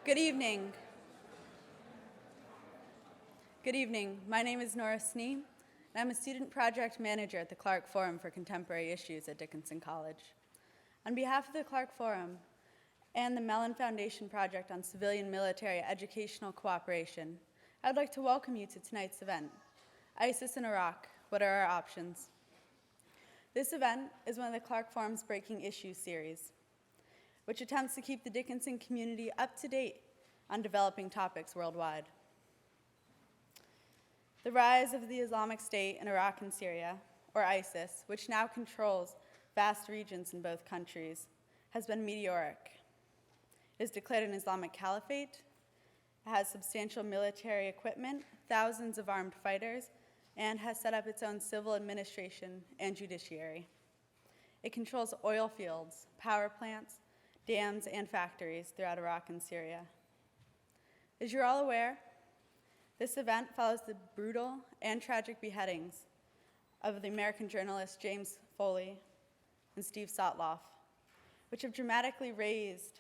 Good evening. Good evening. My name is Nora Snee, and I'm a student project manager at the Clark Forum for Contemporary Issues at Dickinson College. On behalf of the Clark Forum and the Mellon Foundation Project on Civilian-Military Educational Cooperation, I would like to welcome you to tonight's event, ISIS in Iraq, What Are Our Options? This event is one of the Clark Forum's Breaking Issues series, which attempts to keep the Dickinson community up to date on developing topics worldwide. The rise of the Islamic State in Iraq and Syria, or ISIS, which now controls vast regions in both countries, has been meteoric. It has declared an Islamic caliphate, it has substantial military equipment, thousands of armed fighters, and has set up its own civil administration and judiciary. It controls oil fields, power plants, dams, and factories throughout Iraq and Syria. As you're all aware, this event follows the brutal and tragic beheadings of the American journalists James Foley and Steve Sotloff, which have dramatically raised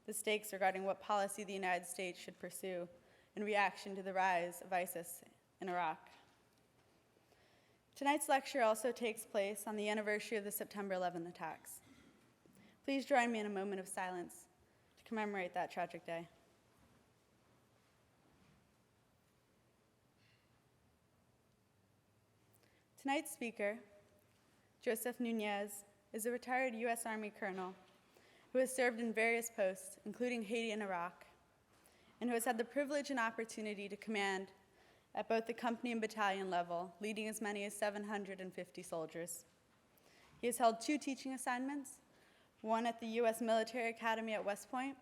the stakes regarding what policy the United States should pursue in reaction to the rise of ISIS in Iraq. Tonight's lecture also takes place on the anniversary of the September 11 attacks. Please join me in a moment of silence to commemorate that tragic day. Tonight's speaker, Joseph Núñez, is a retired U.S. Army colonel who has served in various posts, including Haiti and Iraq, and who has had the privilege and opportunity to command at both the company and battalion level, leading as many as 750 soldiers. He has held 2 teaching assignments, one at the U.S. Military Academy at West Point,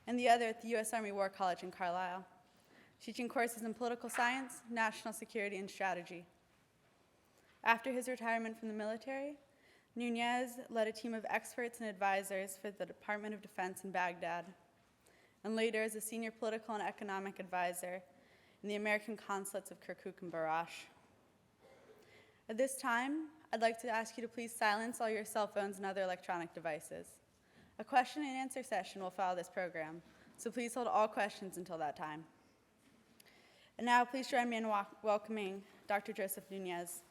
and the other at the U.S. Army War College in Carlisle, teaching courses in political science, national security, and strategy. After his retirement from the military, Núñez led a team of experts and advisors for the Department of Defense in Baghdad, and later as a senior political and economic advisor in the American consulates of Kirkuk and Barash. At this time, I'd like to ask you to please silence all your cell phones and other electronic devices. A question and answer session will follow this program, so please hold all questions until that time. And now please join me in welcoming Dr. Joseph Núñez.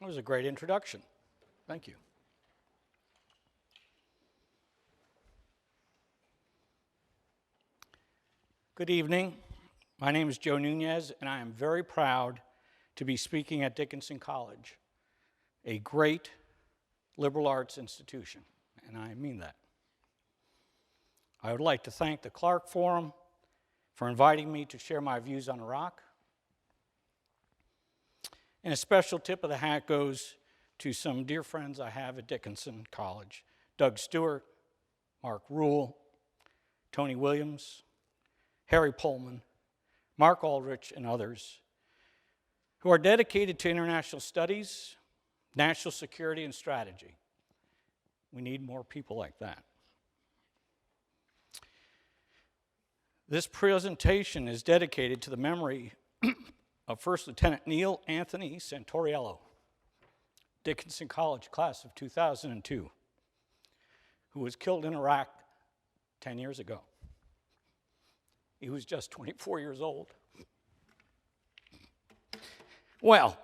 That was a great introduction. Thank you. Good evening. My name is Joe Núñez, and I am very proud to be speaking at Dickinson College, a great liberal arts institution, and I mean that. I would like to thank the Clark Forum for inviting me to share my views on Iraq. And a special tip of the hat goes to some dear friends I have at Dickinson College: Doug Stewart, Mark Rule, Tony Williams, Harry Pullman, Mark Aldrich, and others who are dedicated to international studies, national security, and strategy. We need more people like that. This presentation is dedicated to the memory of First Lieutenant Neil Anthony Santoriello, Dickinson College class of 2002, who was killed in Iraq 10 years ago. He was just 24 years old. Well,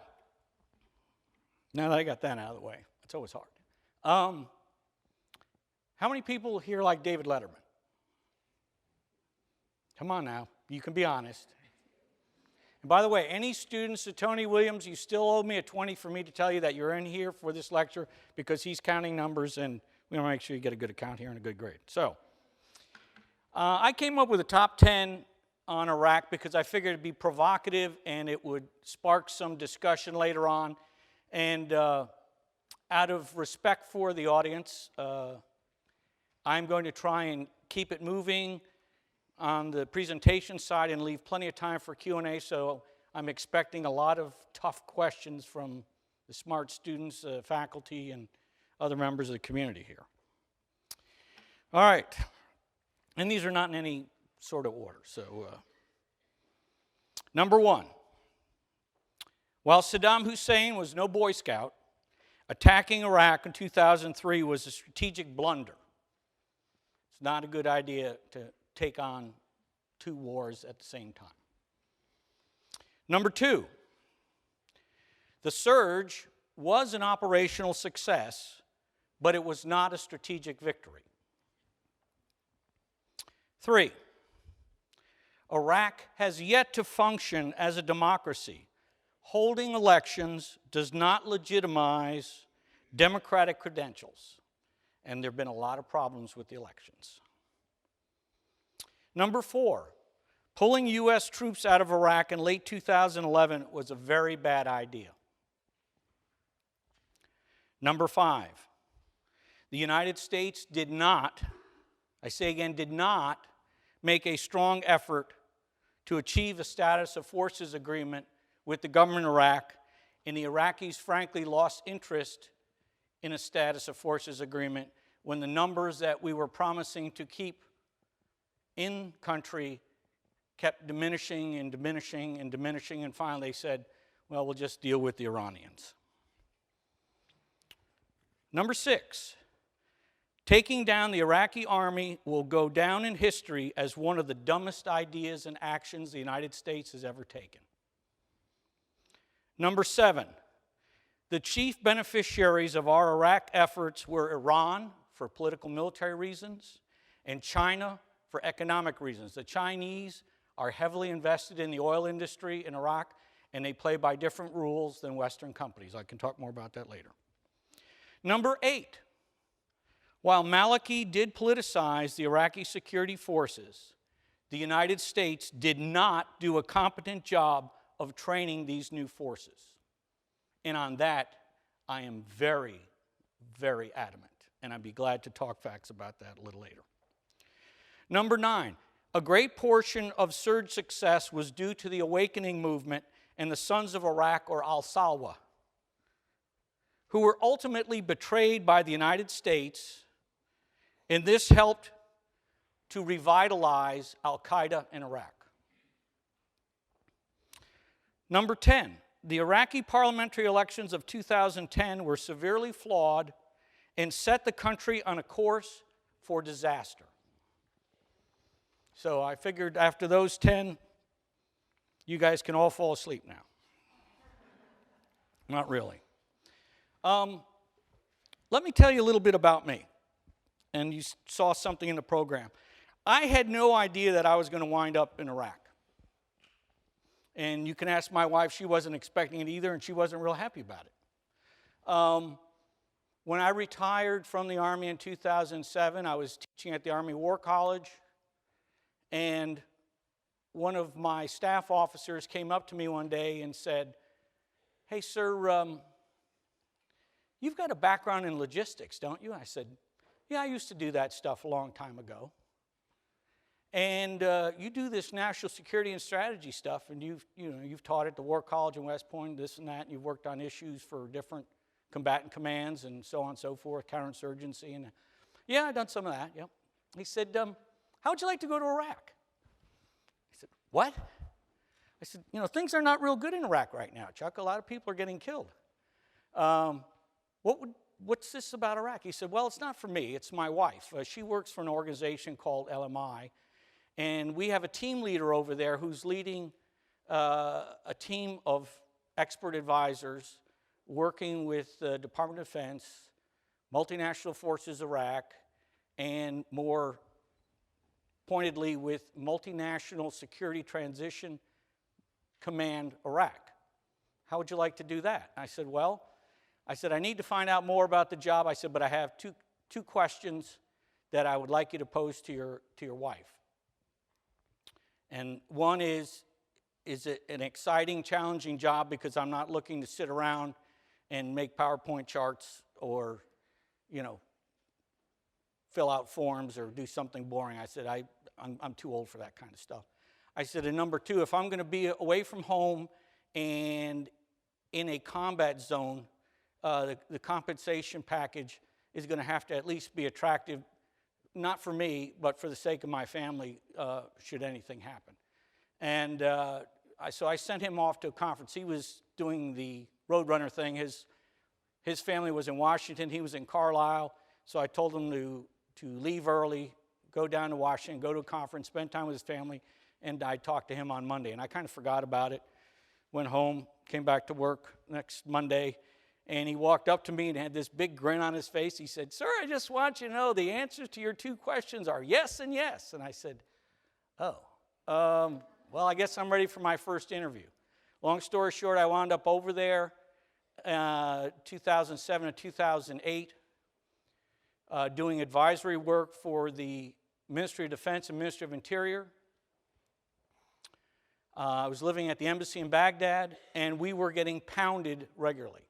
now that I got that out of the way, it's always hard. How many people here like David Letterman? Come on now, you can be honest. And by the way, any students at Tony Williams, you still owe me a 20 for me to tell you that you're in here for this lecture, because he's counting numbers, and we want to make sure you get a good account here and a good grade. So, I came up with a top 10 on Iraq because I figured it'd be provocative and it would spark some discussion later on. And out of respect for the audience, I'm going to try and keep it moving on the presentation side and leave plenty of time for Q&A, so I'm expecting a lot of tough questions from the smart students, faculty, and other members of the community here. All right. And these are not in any sort of order. So, number one, While Saddam Hussein was no Boy Scout, attacking Iraq in 2003 was a strategic blunder. It's not a good idea to take on two wars at the same time. Number two, the surge was an operational success, but it was not a strategic victory. Three, Iraq has yet to function as a democracy. Holding elections does not legitimize democratic credentials, and there have been a lot of problems with the elections. Number four, pulling U.S. troops out of Iraq in late 2011 was a very bad idea. Number five, the United States did not, I say again, did not make a strong effort to achieve a status of forces agreement with the government of Iraq, and the Iraqis frankly lost interest in a status of forces agreement when the numbers that we were promising to keep in country kept diminishing and diminishing and diminishing, and finally they said, well, we'll just deal with the Iranians. Number six, taking down the Iraqi army will go down in history as one of the dumbest ideas and actions the United States has ever taken. Number seven, the chief beneficiaries of our Iraq efforts were Iran for political military reasons and China for economic reasons. The Chinese are heavily invested in the oil industry in Iraq, and they play by different rules than Western companies. I can talk more about that later. Number eight, while Maliki did politicize the Iraqi security forces, the United States did not do a competent job of training these new forces. And on that, I am very, very adamant, and I'd be glad to talk facts about that a little later. Number nine, a great portion of surge success was due to the awakening movement and the Sons of Iraq, or al-Salwa, who were ultimately betrayed by the United States, and this helped to revitalize al-Qaeda in Iraq. Number 10, the Iraqi parliamentary elections of 2010 were severely flawed and set the country on a course for disaster. So I figured after those 10, you guys can all fall asleep now. Not really. Let me tell you a little bit about me. And you saw something in the program. I had no idea that I was going to wind up in Iraq. And you can ask my wife, she wasn't expecting it either, and she wasn't real happy about it. When I retired from the Army in 2007, I was teaching at the Army War College, and one of my staff officers came up to me one day and said, "Hey, sir, you've got a background in logistics, don't you?" I said, "Yeah, I used to do that stuff a long time ago. And you do this national security and strategy stuff, and you've taught at the War College in West Point, this and that, and you've worked on issues for different combatant commands and so on and so forth, counterinsurgency. And yeah, I've done some of that, yep." He said, "How would you like to go to Iraq?" I said, "What?" I said, "Things are not real good in Iraq right now, Chuck. A lot of people are getting killed. What's this about Iraq?" He said, "Well, it's not for me. It's my wife. She works for an organization called LMI, and we have a team leader over there who's leading a team of expert advisors working with the Department of Defense, multinational forces Iraq, and more pointedly with multinational security transition command Iraq. How would you like to do that?" I said, I need to find out more about the job. I said, but I have two questions that I would like you to pose to your wife. And one is it an exciting, challenging job, because I'm not looking to sit around and make PowerPoint charts or, fill out forms or do something boring. I said, I'm too old for that kind of stuff. I said, and number two, if I'm going to be away from home and in a combat zone, the compensation package is going to have to at least be attractive, not for me, but for the sake of my family, should anything happen. And so I sent him off to a conference. He was doing the Roadrunner thing. His family was in Washington. He was in Carlisle. So I told him to leave early, go down to Washington, go to a conference, spend time with his family, and I talked to him on Monday. And I kind of forgot about it. Went home, came back to work next Monday, and he walked up to me and had this big grin on his face. He said, "Sir, I just want you to know the answers to your 2 questions are yes and yes." And I said, "Oh, well, I guess I'm ready for my first interview." Long story short, I wound up over there 2007 and 2008 doing advisory work for the Ministry of Defense and Ministry of Interior. I was living at the embassy in Baghdad, and we were getting pounded regularly.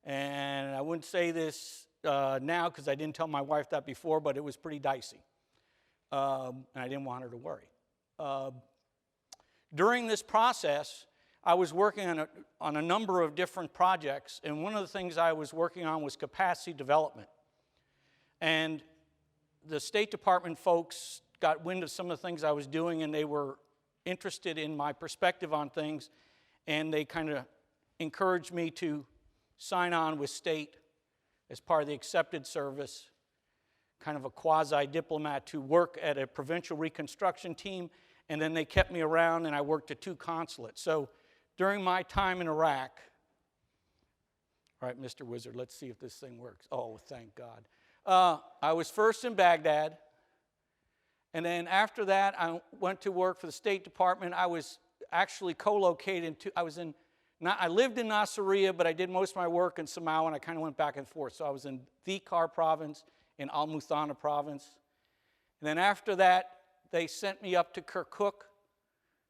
And I wouldn't say this now because I didn't tell my wife that before, but it was pretty dicey. And I didn't want her to worry. During this process, I was working on a number of different projects, and one of the things I was working on was capacity development. And the State Department folks got wind of some of the things I was doing, and they were interested in my perspective on things, and they kind of encouraged me to sign on with state as part of the accepted service, kind of a quasi-diplomat to work at a provincial reconstruction team, and then they kept me around and I worked at 2 consulates. So during my time in Iraq, all right, Mr. Wizard, let's see if this thing works. Oh, thank God. I was first in Baghdad, and then after that I went to work for the State Department. I was actually co-located I lived in Nasiriyah, but I did most of my work in Samawa, and I kind of went back and forth. So I was in Dhikar province, in Al-Muthana province. And then after that, they sent me up to Kirkuk,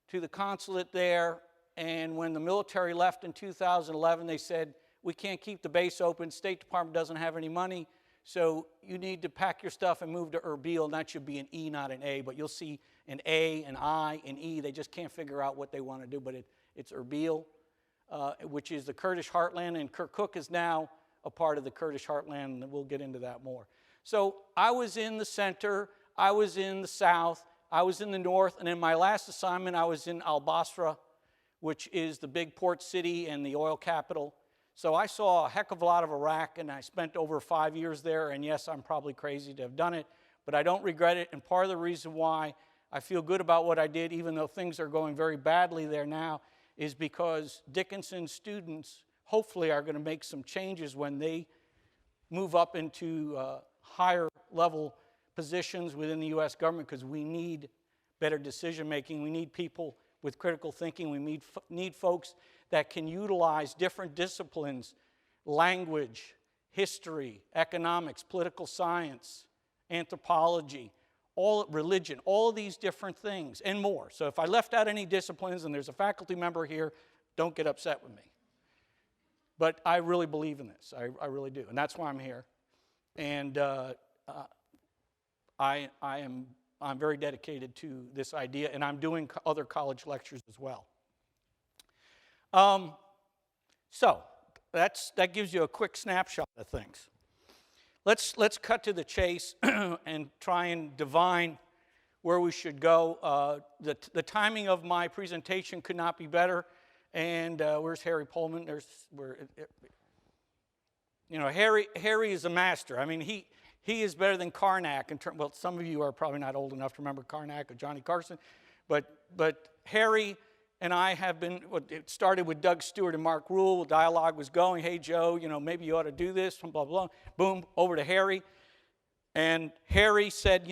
to the consulate there. And when the military left in 2011, they said, "We can't keep the base open. State Department doesn't have any money. So you need to pack your stuff and move to Erbil." And that should be an E, not an A. But you'll see an A, an I, an E. They just can't figure out what they want to do. But it's Erbil, which is the Kurdish heartland. And Kirkuk is now a part of the Kurdish heartland. And we'll get into that more. So I was in the center. I was in the south. I was in the north. And in my last assignment, I was in Al-Basra, which is the big port city and the oil capital. So I saw a heck of a lot of Iraq, and I spent over 5 years there. And yes, I'm probably crazy to have done it, but I don't regret it. And part of the reason why I feel good about what I did, even though things are going very badly there now, is because Dickinson students hopefully are going to make some changes when they move up into higher level positions within the U.S. government, because we need better decision making. We need people with critical thinking. We need folks that can utilize different disciplines, language, history, economics, political science, anthropology, religion, all of these different things and more. So if I left out any disciplines and there's a faculty member here, don't get upset with me. But I really believe in this. I really do. And that's why I'm here. And I'm very dedicated to this idea, and I'm doing other college lectures as well. So that gives you a quick snapshot of things. Let's cut to the chase and try and divine where we should go. The timing of my presentation could not be better. And where's Harry Pullman? Harry is a master. I mean, he is better than Karnak. Well, some of you are probably not old enough to remember Karnak or Johnny Carson, but Harry and I have been. It started with Doug Stewart and Mark Rule. Dialogue was going. Hey Joe, maybe you ought to do this. Blah blah blah. Boom, over to Harry, and Harry said,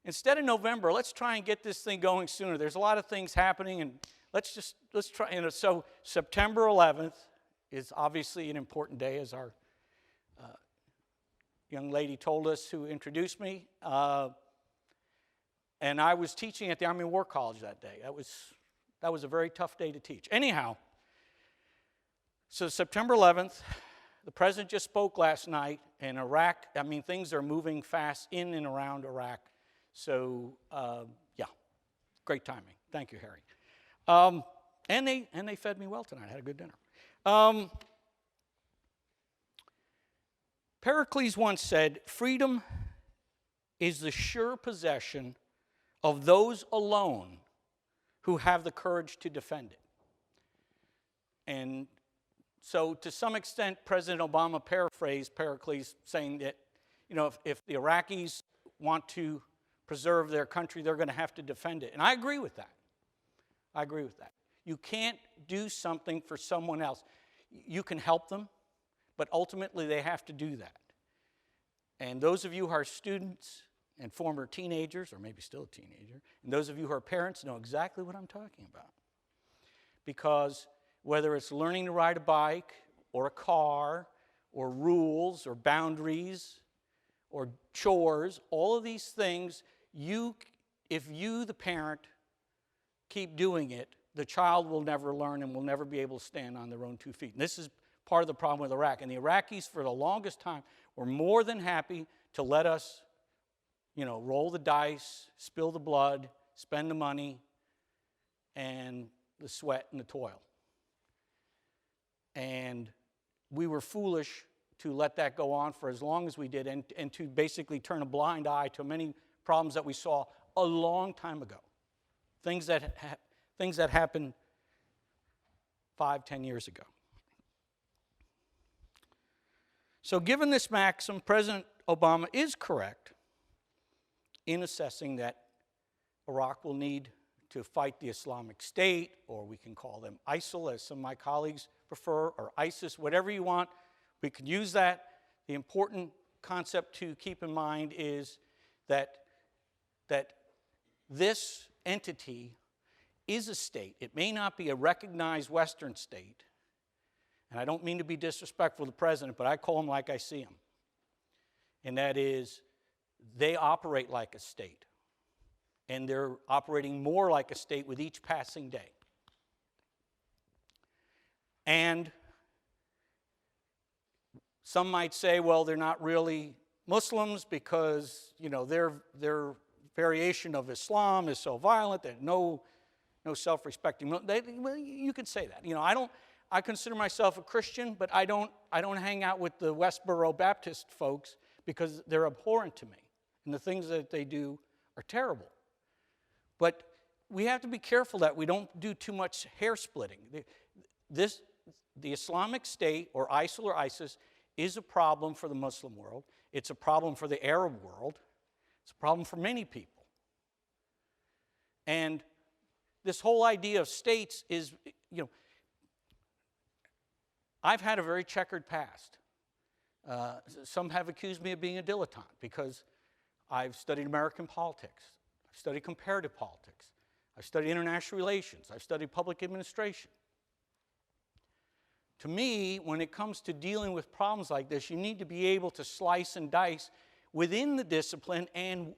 instead of November, let's try and get this thing going sooner. There's a lot of things happening, and let's try. So September 11th is obviously an important day, as our young lady told us who introduced me. And I was teaching at the Army War College that day. That was a very tough day to teach. Anyhow, so September 11th, the president just spoke last night, and Iraq, things are moving fast in and around Iraq. So, great timing. Thank you, Harry. And they fed me well tonight. I had a good dinner. Pericles once said, "Freedom is the sure possession of those alone who have the courage to defend it. And so to some extent, President Obama paraphrased Pericles saying that, if the Iraqis want to preserve their country, they're going to have to defend it. And I agree with that. I agree with that. You can't do something for someone else. You can help them, but ultimately they have to do that. And those of you who are students and former teenagers, or maybe still a teenager, and those of you who are parents know exactly what I'm talking about. Because whether it's learning to ride a bike, or a car, or rules, or boundaries, or chores, all of these things, if you, the parent, keep doing it, the child will never learn and will never be able to stand on their own 2 feet. And this is part of the problem with Iraq. And the Iraqis, for the longest time, were more than happy to let us, roll the dice, spill the blood, spend the money, and the sweat and the toil. And we were foolish to let that go on for as long as we did, and to basically turn a blind eye to many problems that we saw a long time ago. Things that happened 5-10 years ago. So given this maxim, President Obama is correct in assessing that Iraq will need to fight the Islamic State, or we can call them ISIL, as some of my colleagues prefer, or ISIS, whatever you want. We could use that. The important concept to keep in mind is that this entity is a state. It may not be a recognized Western state. And I don't mean to be disrespectful to the president, but I call them like I see them. And that is, they operate like a state. And they're operating more like a state with each passing day. And some might say, well, they're not really Muslims because, their variation of Islam is so violent that no self-respecting. Well, you could say that. I consider myself a Christian, but I don't hang out with the Westboro Baptist folks because they're abhorrent to me, and the things that they do are terrible. But we have to be careful that we don't do too much hair splitting. The Islamic State, or ISIL or ISIS, is a problem for the Muslim world. It's a problem for the Arab world. It's a problem for many people. And this whole idea of states is, I've had a very checkered past. Some have accused me of being a dilettante because I've studied American politics. I've studied comparative politics. I've studied international relations. I've studied public administration. To me, when it comes to dealing with problems like this, you need to be able to slice and dice within the discipline and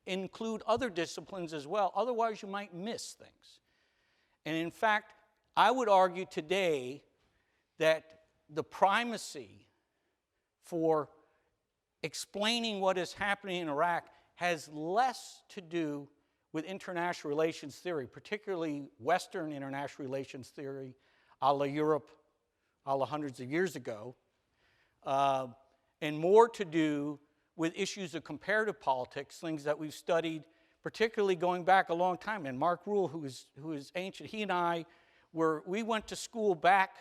include other disciplines as well. Otherwise, you might miss things. And in fact, I would argue today that the primacy for explaining what is happening in Iraq has less to do with international relations theory, particularly Western international relations theory, a la Europe, a la hundreds of years ago, and more to do with issues of comparative politics, things that we've studied, particularly going back a long time. And Mark Rule, who is ancient, he and I we went to school back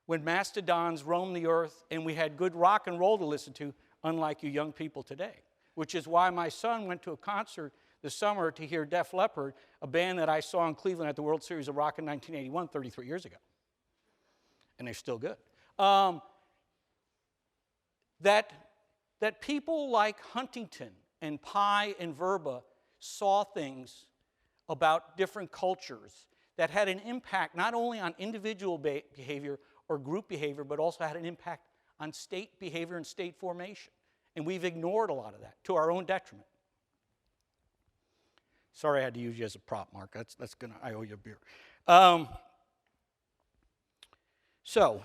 when mastodons roamed the earth and we had good rock and roll to listen to, unlike you young people today. Which is why my son went to a concert this summer to hear Def Leppard, a band that I saw in Cleveland at the World Series of Rock in 1981, 33 years ago. And they're still good. That people like Huntington and Pye and Verba saw things about different cultures that had an impact not only on individual behavior or group behavior, but also had an impact on state behavior and state formation. And we've ignored a lot of that to our own detriment. Sorry I had to use you as a prop, Mark. I owe you a beer. So,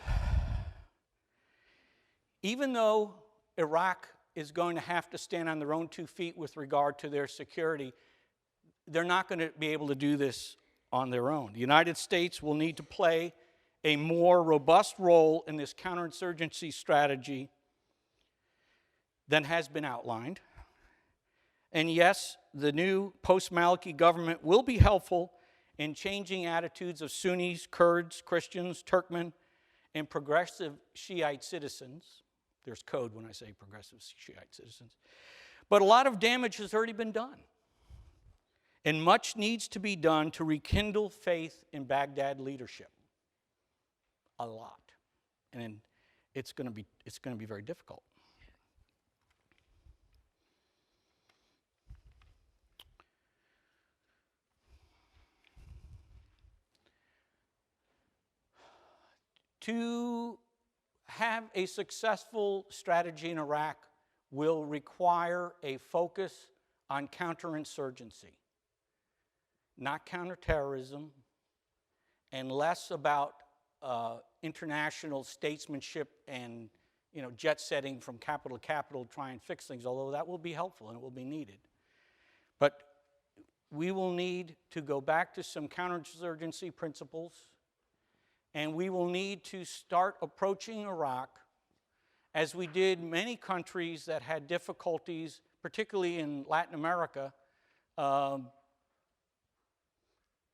even though Iraq is going to have to stand on their own 2 feet with regard to their security, they're not going to be able to do this on their own. The United States will need to play a more robust role in this counterinsurgency strategy than has been outlined. And yes, the new post-Maliki government will be helpful in changing attitudes of Sunnis, Kurds, Christians, Turkmen, and progressive Shiite citizens. There's code when I say progressive Shiite citizens. But a lot of damage has already been done. And much needs to be done to rekindle faith in Baghdad leadership. A lot. And it's going to be very difficult. To have a successful strategy in Iraq will require a focus on counterinsurgency, not counterterrorism, and less about international statesmanship and jet setting from capital to capital to try and fix things, although that will be helpful and it will be needed. But we will need to go back to some counterinsurgency principles, and we will need to start approaching Iraq as we did many countries that had difficulties, particularly in Latin America,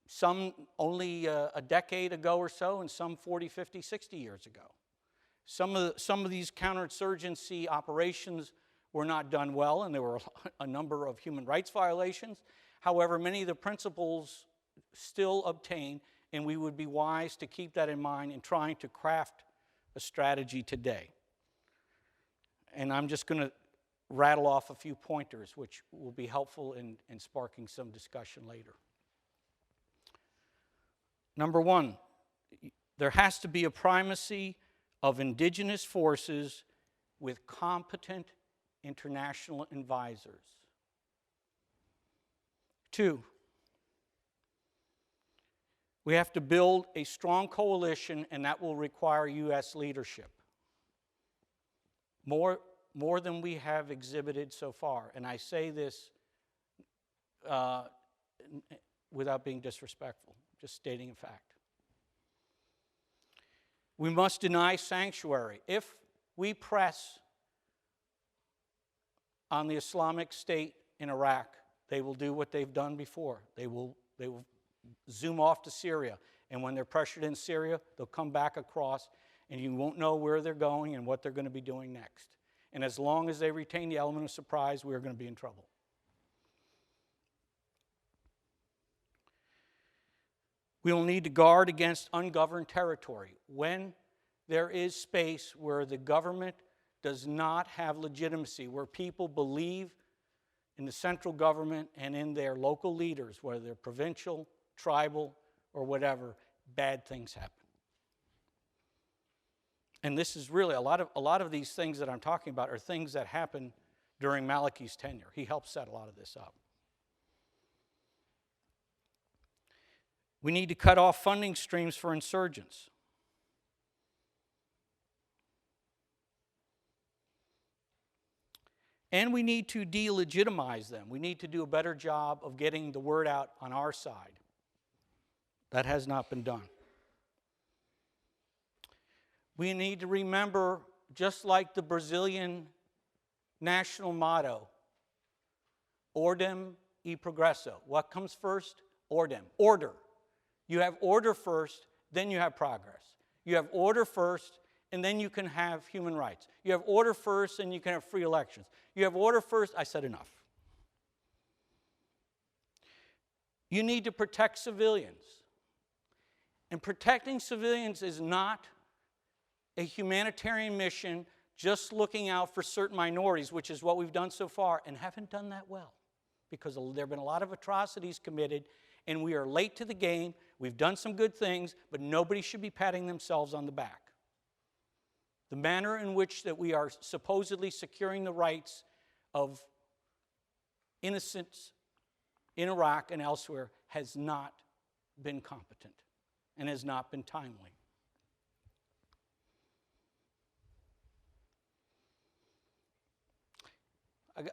some only a decade ago or so, and some 40, 50, 60 years ago. Some of these counterinsurgency operations were not done well, and there were a number of human rights violations. However, many of the principles still obtain, and we would be wise to keep that in mind in trying to craft a strategy today. And I'm just going to rattle off a few pointers, which will be helpful in sparking some discussion later. Number one, there has to be a primacy of indigenous forces with competent international advisors. Two, we have to build a strong coalition, and that will require U.S. leadership. More than we have exhibited so far. And I say this without being disrespectful, just stating a fact. We must deny sanctuary. If we press on the Islamic State in Iraq, they will do what they've done before. They will zoom off to Syria. And when they're pressured in Syria, they'll come back across, and you won't know where they're going and what they're going to be doing next. And as long as they retain the element of surprise, we're going to be in trouble. We will need to guard against ungoverned territory. When there is space where the government does not have legitimacy, where people believe in the central government and in their local leaders, whether they're provincial, tribal, or whatever, bad things happen. And this is really, a lot of these things that I'm talking about are things that happened during Maliki's tenure. He helped set a lot of this up. We need to cut off funding streams for insurgents. And we need to delegitimize them. We need to do a better job of getting the word out on our side. That has not been done. We need to remember, just like the Brazilian national motto, Ordem e Progresso. What comes first? Ordem. Order. You have order first, then you have progress. You have order first, and then you can have human rights. You have order first, and you can have free elections. You have order first. I said enough. You need to protect civilians. And protecting civilians is not a humanitarian mission just looking out for certain minorities, which is what we've done so far, and haven't done that well, because there have been a lot of atrocities committed, and we are late to the game. We've done some good things, but nobody should be patting themselves on the back. The manner in which that we are supposedly securing the rights of innocents in Iraq and elsewhere has not been competent and has not been timely.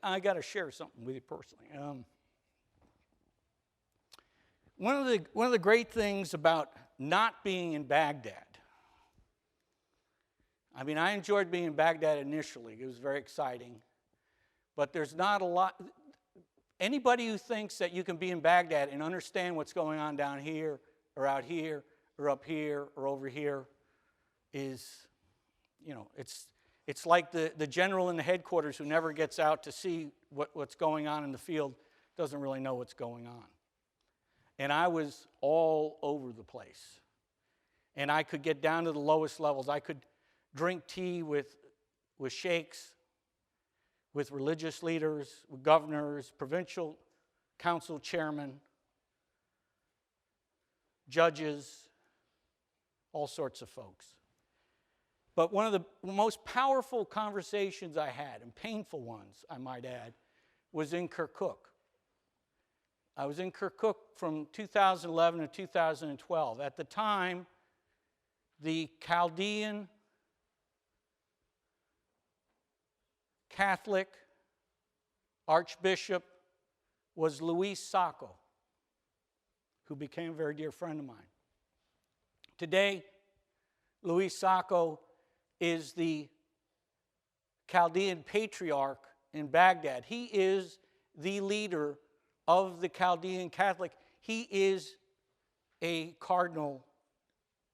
I got to share something with you personally. One of the great things about not being in Baghdad, I mean, I enjoyed being in Baghdad initially. It was very exciting. But there's not a lot. Anybody who thinks that you can be in Baghdad and understand what's going on down here or out here or up here or over here is, it's like the general in the headquarters who never gets out to see what's going on in the field, doesn't really know what's going on. And I was all over the place. And I could get down to the lowest levels. I could drink tea with sheikhs, with religious leaders, with governors, provincial council chairmen, judges, all sorts of folks. But one of the most powerful conversations I had, and painful ones, I might add, was in Kirkuk. I was in Kirkuk from 2011 to 2012. At the time, the Chaldean Catholic Archbishop was Luis Sacco, who became a very dear friend of mine. Today, Luis Sacco is the Chaldean Patriarch in Baghdad. He is the leader of the Chaldean Catholic. He is a cardinal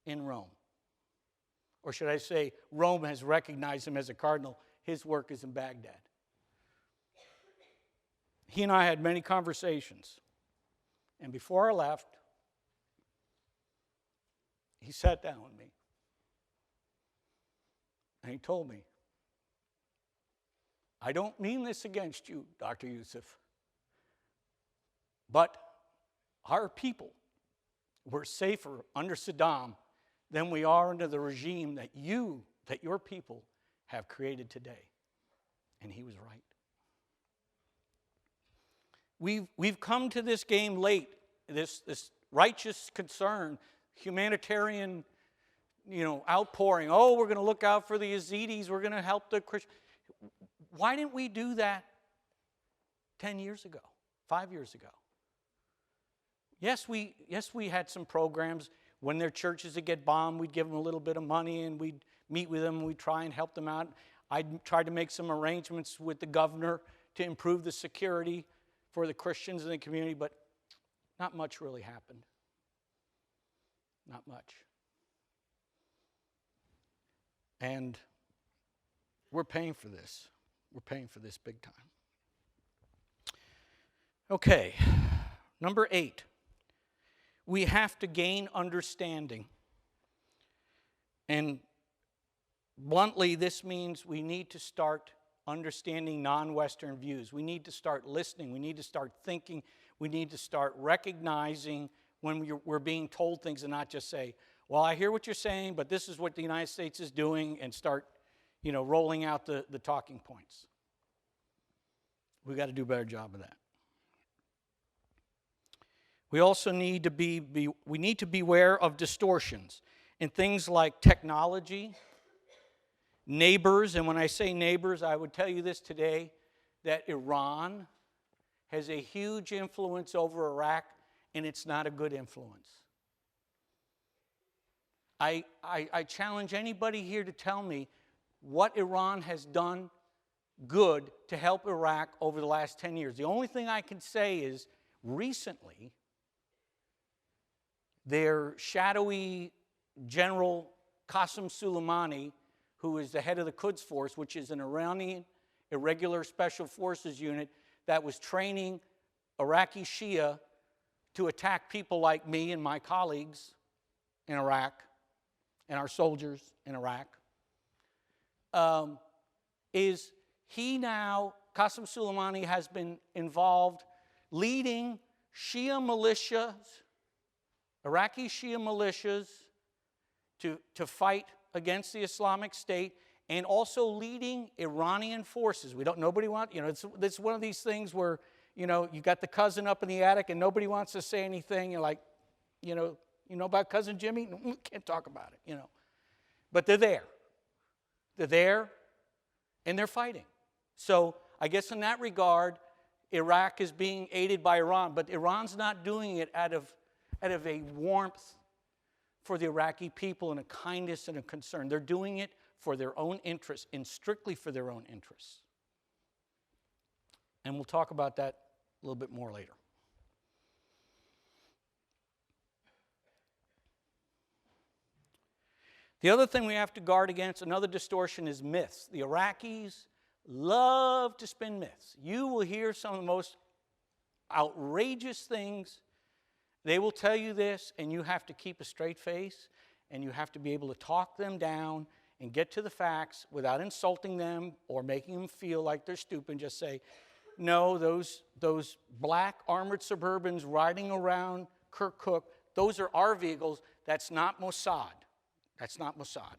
in Rome. Or should I say, Rome has recognized him as a cardinal. His work is in Baghdad. He and I had many conversations. And before I left, he sat down with me. And he told me, I don't mean this against you, Dr. Yusuf, but our people were safer under Saddam than we are under the regime that your people have created today. And he was right. We've come to this game late, this righteous concern, humanitarian, outpouring. Oh, we're going to look out for the Yazidis. We're going to help the Christians. Why didn't we do that 10 years ago, 5 years ago? Yes, we had some programs. When their churches would get bombed, we'd give them a little bit of money and we'd meet with them and we'd try and help them out. I'd try to make some arrangements with the governor to improve the security for the Christians in the community, but not much really happened. Not much. And we're paying for this. We're paying for this big time. Okay, number 8. We have to gain understanding. And bluntly, this means we need to start understanding non-Western views. We need to start listening. We need to start thinking. We need to start recognizing when we're being told things and not just say, well, I hear what you're saying, but this is what the United States is doing, and start, rolling out the talking points. We've got to do a better job of that. We also need to beware of distortions in things like technology, neighbors, and when I say neighbors, I would tell you this today, that Iran has a huge influence over Iraq, and it's not a good influence. I challenge anybody here to tell me what Iran has done good to help Iraq over the last 10 years. The only thing I can say is recently, their shadowy General Qasem Soleimani, who is the head of the Quds Force, which is an Iranian irregular special forces unit that was training Iraqi Shia to attack people like me and my colleagues in Iraq and our soldiers in Iraq, Qasem Soleimani has been involved leading Shia militias, Iraqi Shia militias, to fight against the Islamic State, and also leading Iranian forces. Nobody wants, it's one of these things where, you got the cousin up in the attic and nobody wants to say anything. You're like, you know about Cousin Jimmy? Can't talk about it, But they're there. They're there, and they're fighting. So I guess in that regard, Iraq is being aided by Iran, but Iran's not doing it out of a warmth for the Iraqi people and a kindness and a concern. They're doing it for their own interests, and strictly for their own interests. And we'll talk about that a little bit more later. The other thing we have to guard against, another distortion, is myths. The Iraqis love to spin myths. You will hear some of the most outrageous things. They will tell you this, and you have to keep a straight face, and you have to be able to talk them down and get to the facts without insulting them or making them feel like they're stupid. And just say, no, those black armored Suburbans riding around Kirkuk, those are our vehicles. That's not Mossad. That's not Mossad.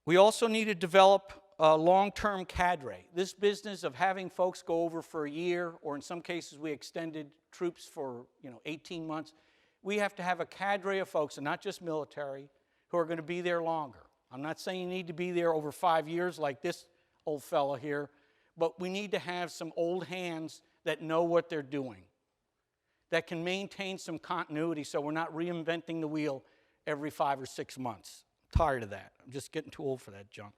We also need to develop a long-term cadre. This business of having folks go over for a year, or in some cases we extended troops for 18 months, we have to have a cadre of folks, and not just military, who are going to be there longer. I'm not saying you need to be there over 5 years like this old fella here, but we need to have some old hands that know what they're doing, that can maintain some continuity so we're not reinventing the wheel every 5 or 6 months. I'm tired of that. I'm just getting too old for that junk.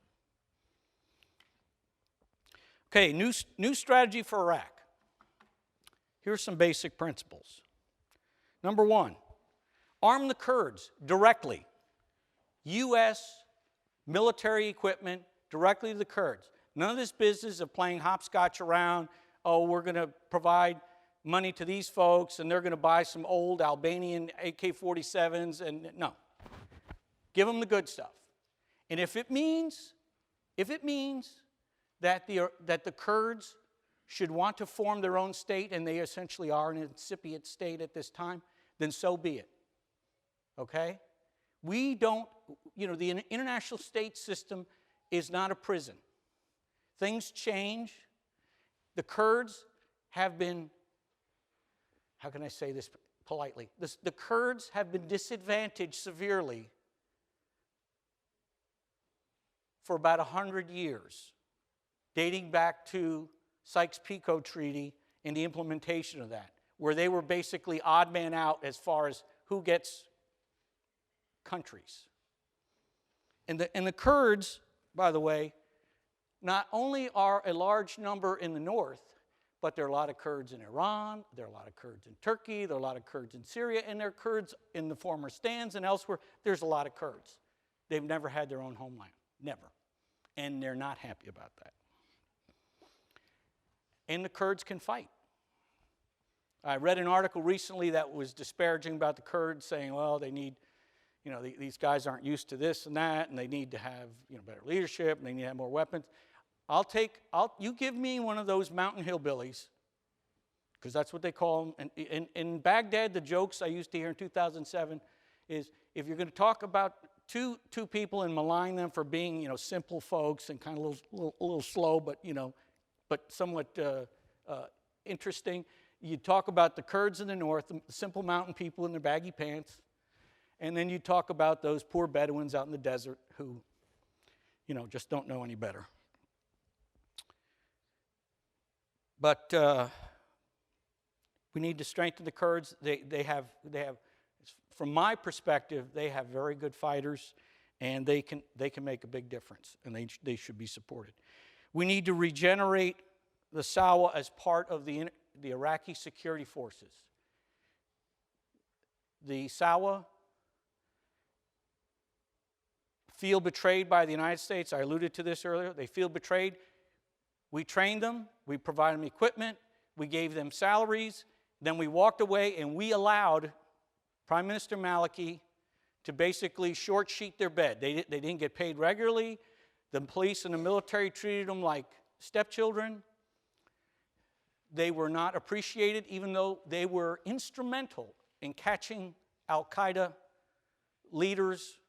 Okay, new strategy for Iraq. Here's some basic principles. Number one, arm the Kurds directly. U.S. military equipment directly to the Kurds. None of this business of playing hopscotch around, oh, we're going to provide money to these folks and they're going to buy some old Albanian AK-47s, and no. Give them the good stuff. And if it means that the Kurds should want to form their own state, and they essentially are an incipient state at this time, then so be it. Okay? We don't, the international state system is not a prison. Things change. The Kurds have been, how can I say this politely? The Kurds have been disadvantaged severely for about 100 years, dating back to Sykes-Picot Treaty and the implementation of that, where they were basically odd man out as far as who gets countries. And the Kurds, by the way, not only are a large number in the north, but there are a lot of Kurds in Iran, there are a lot of Kurds in Turkey, there are a lot of Kurds in Syria, and there are Kurds in the former stands and elsewhere. There's a lot of Kurds. They've never had their own homeland, never. And they're not happy about that. And the Kurds can fight. I read an article recently that was disparaging about the Kurds, saying, well, they need, these guys aren't used to this and that, and they need to have, better leadership, and they need to have more weapons. You give me one of those mountain hillbillies, because that's what they call them. And in Baghdad, the jokes I used to hear in 2007 is, if you're going to talk about two people and malign them for being, simple folks and kind of a little slow, but somewhat interesting, you talk about the Kurds in the north, the simple mountain people in their baggy pants, and then you talk about those poor Bedouins out in the desert who, just don't know any better. But we need to strengthen the Kurds. They have, from my perspective, they have very good fighters, and they can make a big difference, and they should be supported. We need to regenerate the Sawa as part of the Iraqi security forces. The Sawa feel betrayed by the United States. I alluded to this earlier. They feel betrayed. We trained them. We provided them equipment. We gave them salaries. Then we walked away, and we allowed Prime Minister Maliki to basically short sheet their bed. They didn't get paid regularly. The police and the military treated them like stepchildren. They were not appreciated, even though they were instrumental in catching al-Qaeda leaders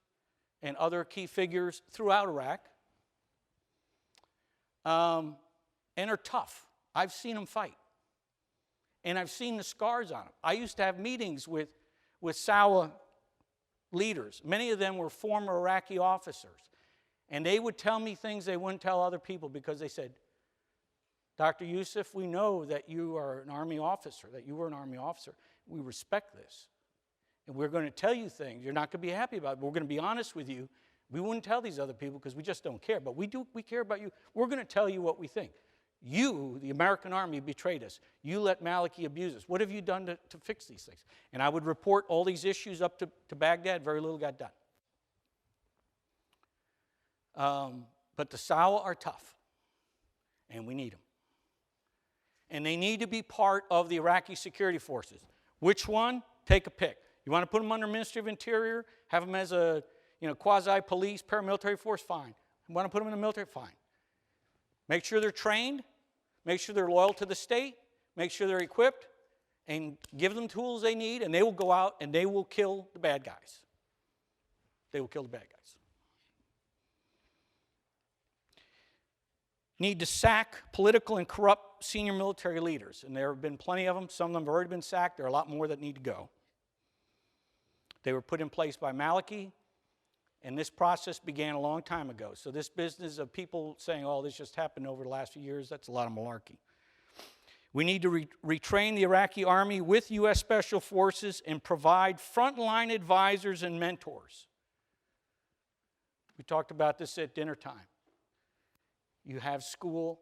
and other key figures throughout Iraq. And are tough. I've seen them fight. And I've seen the scars on them. I used to have meetings with Sawa leaders. Many of them were former Iraqi officers. And they would tell me things they wouldn't tell other people, because they said, Dr. Yusuf, we know that you are an Army officer, that you were an Army officer. We respect this. And we're going to tell you things you're not going to be happy about. We're going to be honest with you, We wouldn't tell these other people because we just don't care, but we care about you. We're going to tell you what we think. You, the American Army, betrayed us. You let Maliki abuse us. What have you done to fix these things? And I would report all these issues up to Baghdad. Very little got done. But the Sawa are tough, and we need them. And they need to be part of the Iraqi security forces. Which one? Take a pick. You want to put them under Ministry of Interior, have them as a quasi-police, paramilitary force? Fine. You want to put them in the military? Fine. Make sure they're trained, make sure they're loyal to the state, make sure they're equipped, and give them tools they need, and they will go out and they will kill the bad guys. They will kill the bad guys. Need to sack political and corrupt senior military leaders, and there have been plenty of them. Some of them have already been sacked. There are a lot more that need to go. They were put in place by Maliki, and this process began a long time ago. So this business of people saying, oh, this just happened over the last few years, that's a lot of malarkey. We need to retrain the Iraqi army with U.S. Special Forces and provide frontline advisors and mentors. We talked about this at dinner time. You have school,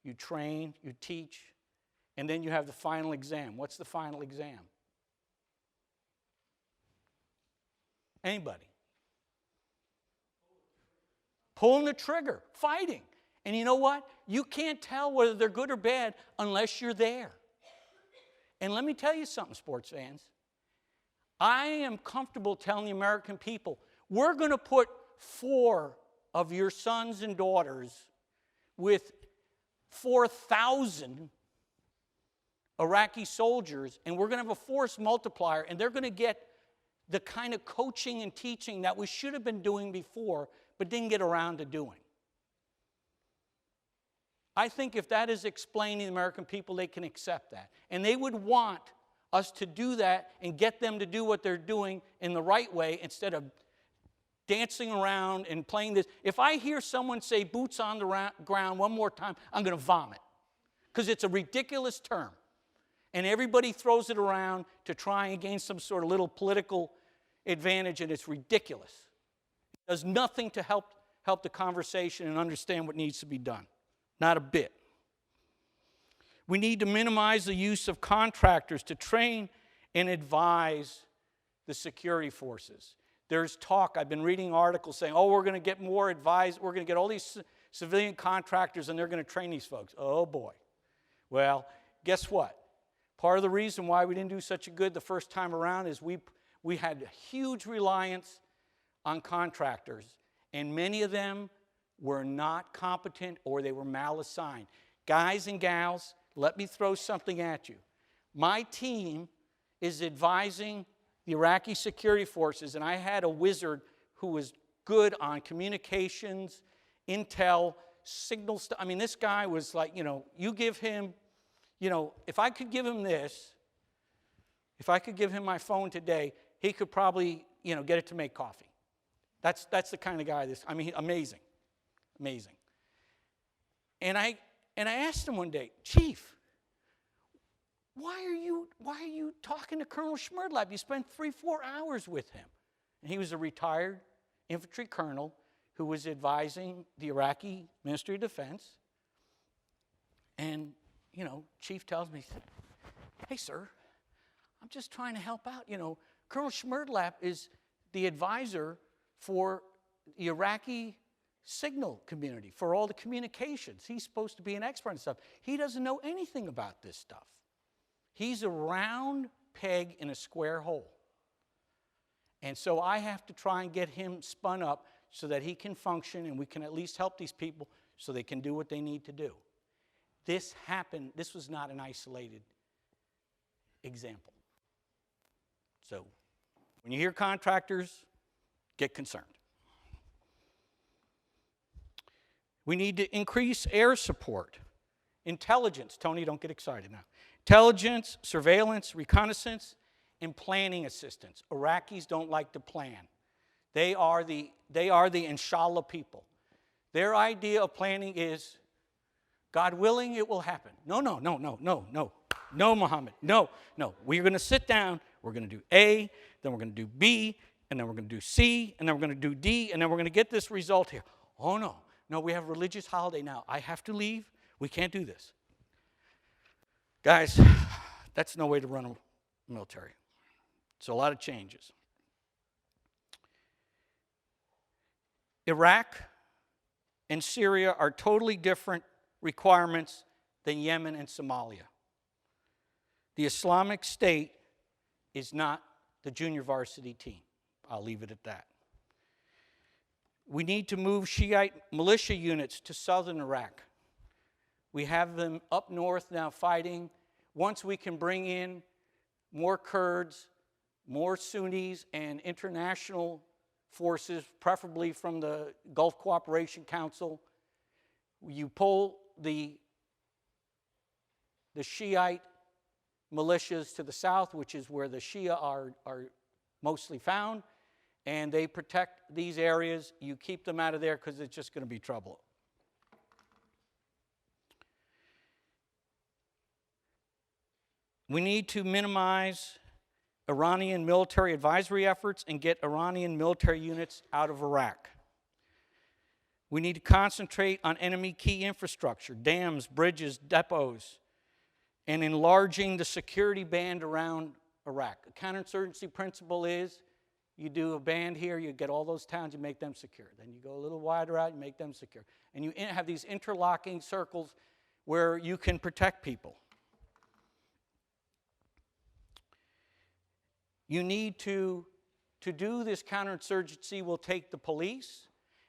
you train, you teach, and then you have the final exam. What's the final exam? Anybody? Pulling the trigger, fighting. And you know what? You can't tell whether they're good or bad unless you're there. And let me tell you something, sports fans. I am comfortable telling the American people, we're going to put 4 of your sons and daughters with 4,000 Iraqi soldiers, and we're going to have a force multiplier, and they're going to get the kind of coaching and teaching that we should have been doing before, but didn't get around to doing. I think if that is explaining to the American people, they can accept that. And they would want us to do that and get them to do what they're doing in the right way instead of dancing around and playing this. If I hear someone say boots on the ground one more time, I'm going to vomit. Because it's a ridiculous term. And everybody throws it around to try and gain some sort of little political advantage, and it's ridiculous. It does nothing to help the conversation and understand what needs to be done. Not a bit. We need to minimize the use of contractors to train and advise the security forces. There's talk, I've been reading articles saying, oh, we're going to get more advice, we're going to get all these civilian contractors and they're going to train these folks. Oh boy. Well, guess what? Part of the reason why we didn't do such a good the first time around is we had a huge reliance on contractors, and many of them were not competent or they were malassigned. Guys and gals, let me throw something at you. My team is advising the Iraqi security forces, and I had a wizard who was good on communications, intel, signal stuff. I mean, this guy was like, you give him, if I could give him this, if I could give him my phone today, he could probably, get it to make coffee. That's the kind of guy amazing. Amazing. And I asked him one day, Chief, why are you talking to Colonel Schmerdlap? You spent 3-4 hours with him. And he was a retired infantry colonel who was advising the Iraqi Ministry of Defense. And, Chief tells me, hey, sir, I'm just trying to help out. Colonel Schmerdlap is the advisor for the Iraqi signal community, for all the communications. He's supposed to be an expert in stuff. He doesn't know anything about this stuff. He's a round peg in a square hole. And so I have to try and get him spun up so that he can function and we can at least help these people so they can do what they need to do. This happened. This was not an isolated example. So when you hear contractors, get concerned. We need to increase air support. Intelligence. Tony, don't get excited now. Intelligence, surveillance, reconnaissance, and planning assistance. Iraqis don't like to plan. They are the inshallah people. Their idea of planning is, God willing, it will happen. No, Muhammad. No. We're going to sit down. We're going to do A, then we're going to do B, and then we're going to do C, and then we're going to do D, and then we're going to get this result here. Oh, no. No, we have a religious holiday now. I have to leave. We can't do this. Guys, that's no way to run a military. It's a lot of changes. Iraq and Syria are totally different requirements than Yemen and Somalia. The Islamic State is not the junior varsity team. I'll leave it at that. We need to move Shiite militia units to southern Iraq. We have them up north now fighting. Once we can bring in more Kurds, more Sunnis, and international forces, preferably from the Gulf Cooperation Council, you pull the Shiite militias to the south, which is where the Shia are mostly found, and they protect these areas. You keep them out of there because it's just going to be trouble. We need to minimize Iranian military advisory efforts and get Iranian military units out of Iraq. We need to concentrate on enemy key infrastructure, dams, bridges, depots, and enlarging the security band around Iraq. The counterinsurgency principle is you do a band here, you get all those towns, you make them secure. Then you go a little wider out, you make them secure. And you have these interlocking circles where you can protect people. You need to do this counterinsurgency will take the police,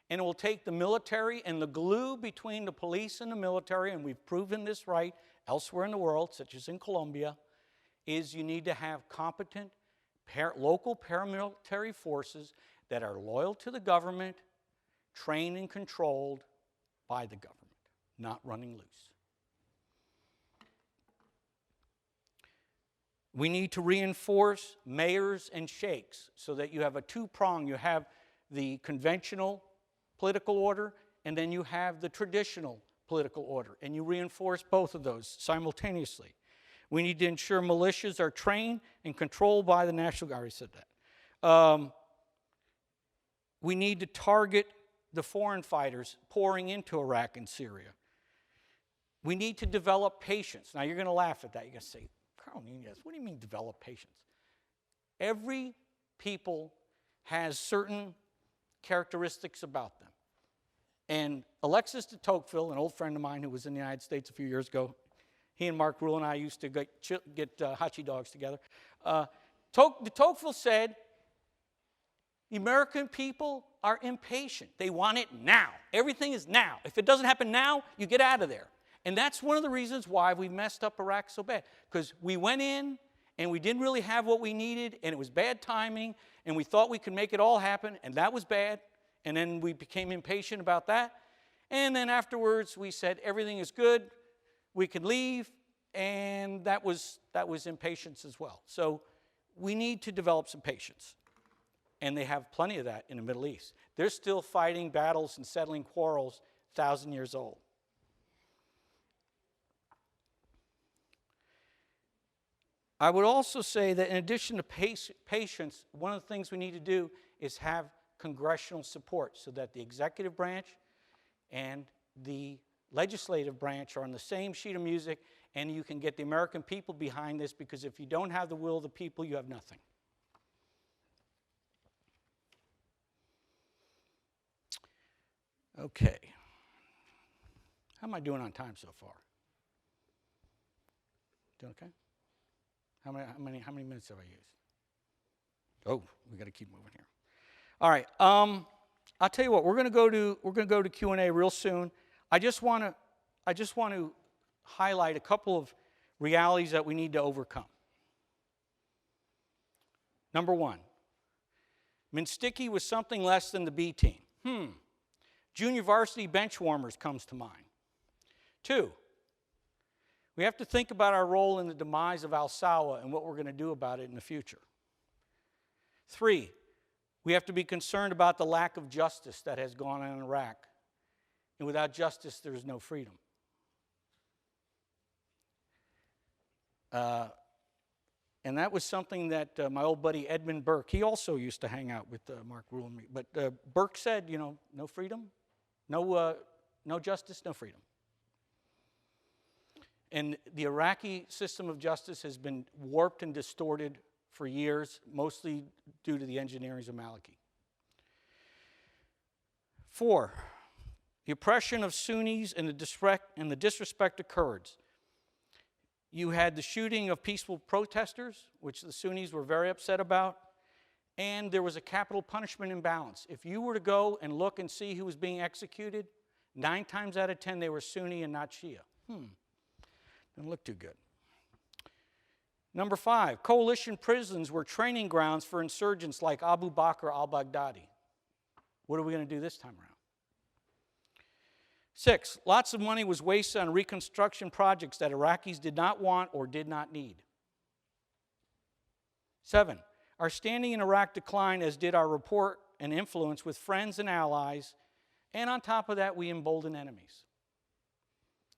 and it will take the military, and the glue between the police and the military, and we've proven this right elsewhere in the world, such as in Colombia, is you need to have competent local paramilitary forces that are loyal to the government, trained and controlled by the government, not running loose. We need to reinforce mayors and sheikhs so that you have a two-prong. You have the conventional political order, and then you have the traditional political order, and you reinforce both of those simultaneously. We need to ensure militias are trained and controlled by the National Guard. I already said that. We need to target the foreign fighters pouring into Iraq and Syria. We need to develop patience. Now, you're going to laugh at that. You're going to say, Colonel Núñez, what do you mean develop patience? Every people has certain characteristics about them. And Alexis de Tocqueville, an old friend of mine who was in the United States a few years ago, he and Mark Rule and I used to get Hachi dogs together. De Tocqueville said, the American people are impatient. They want it now. Everything is now. If it doesn't happen now, you get out of there. And that's one of the reasons why we messed up Iraq so bad. Because we went in, and we didn't really have what we needed, and it was bad timing, and we thought we could make it all happen, and that was bad. And then we became impatient about that. And then afterwards, we said, everything is good. We can leave, and that was impatience as well. So we need to develop some patience, and they have plenty of that in the Middle East. They're still fighting battles and settling quarrels 1,000 years old. I would also say that in addition to patience, one of the things we need to do is have congressional support so that the executive branch and the legislative branch are on the same sheet of music, and you can get the American people behind this, because if you don't have the will of the people, you have nothing. Okay. How am I doing on time so far? Doing okay? How many minutes have I used? Oh, we got to keep moving here. All right. I'll tell you what. We're going to go to Q&A real soon. I just want to highlight a couple of realities that we need to overcome. Number one, Minsticky was something less than the B team. Junior varsity bench warmers comes to mind. 2, we have to think about our role in the demise of Al-Sawa and what we're going to do about it in the future. 3, we have to be concerned about the lack of justice that has gone on in Iraq. And without justice, there's no freedom. And that was something that my old buddy Edmund Burke, he also used to hang out with Mark Rule and me. But Burke said, you know, no freedom, no justice, no freedom. And the Iraqi system of justice has been warped and distorted for years, mostly due to the engineering of Maliki. 4, the oppression of Sunnis and the disrespect of Kurds. You had the shooting of peaceful protesters, which the Sunnis were very upset about, and there was a capital punishment imbalance. If you were to go and look and see who was being executed, 9 times out of 10 they were Sunni and not Shia. Didn't look too good. Number 5, coalition prisons were training grounds for insurgents like Abu Bakr al-Baghdadi. What are we going to do this time around? 6, lots of money was wasted on reconstruction projects that Iraqis did not want or did not need. 7, our standing in Iraq declined, as did our rapport and influence with friends and allies, and on top of that, we emboldened enemies.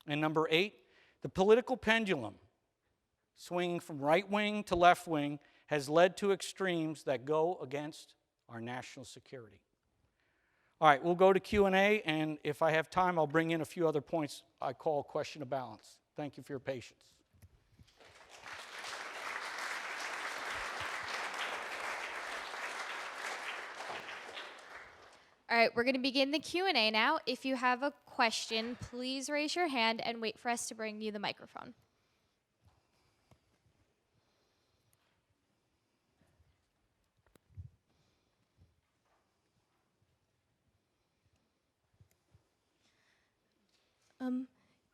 And number 8, the political pendulum, swinging from right wing to left wing, has led to extremes that go against our national security. All right, we'll go to Q&A, and if I have time, I'll bring in a few other points I call question of balance. Thank you for your patience. All right, we're going to begin the Q&A now. If you have a question, please raise your hand and wait for us to bring you the microphone.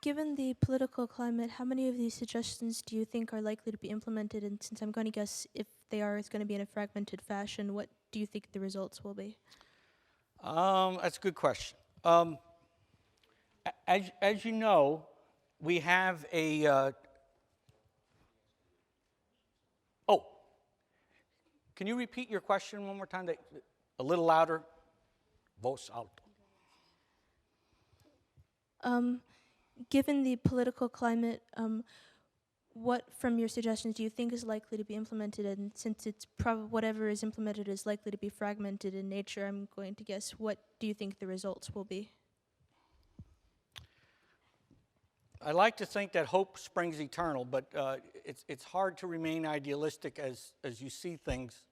Given the political climate, how many of these suggestions do you think are likely to be implemented? And since I'm going to guess if they are, it's going to be in a fragmented fashion, what do you think the results will be? That's a good question. As you know, we have a... can you repeat your question one more time? A little louder. Voz alto. Given the political climate, what from your suggestions do you think is likely to be implemented? And since it's whatever is implemented is likely to be fragmented in nature, I'm going to guess, what do you think the results will be? I like to think that hope springs eternal, but it's hard to remain idealistic as you see things.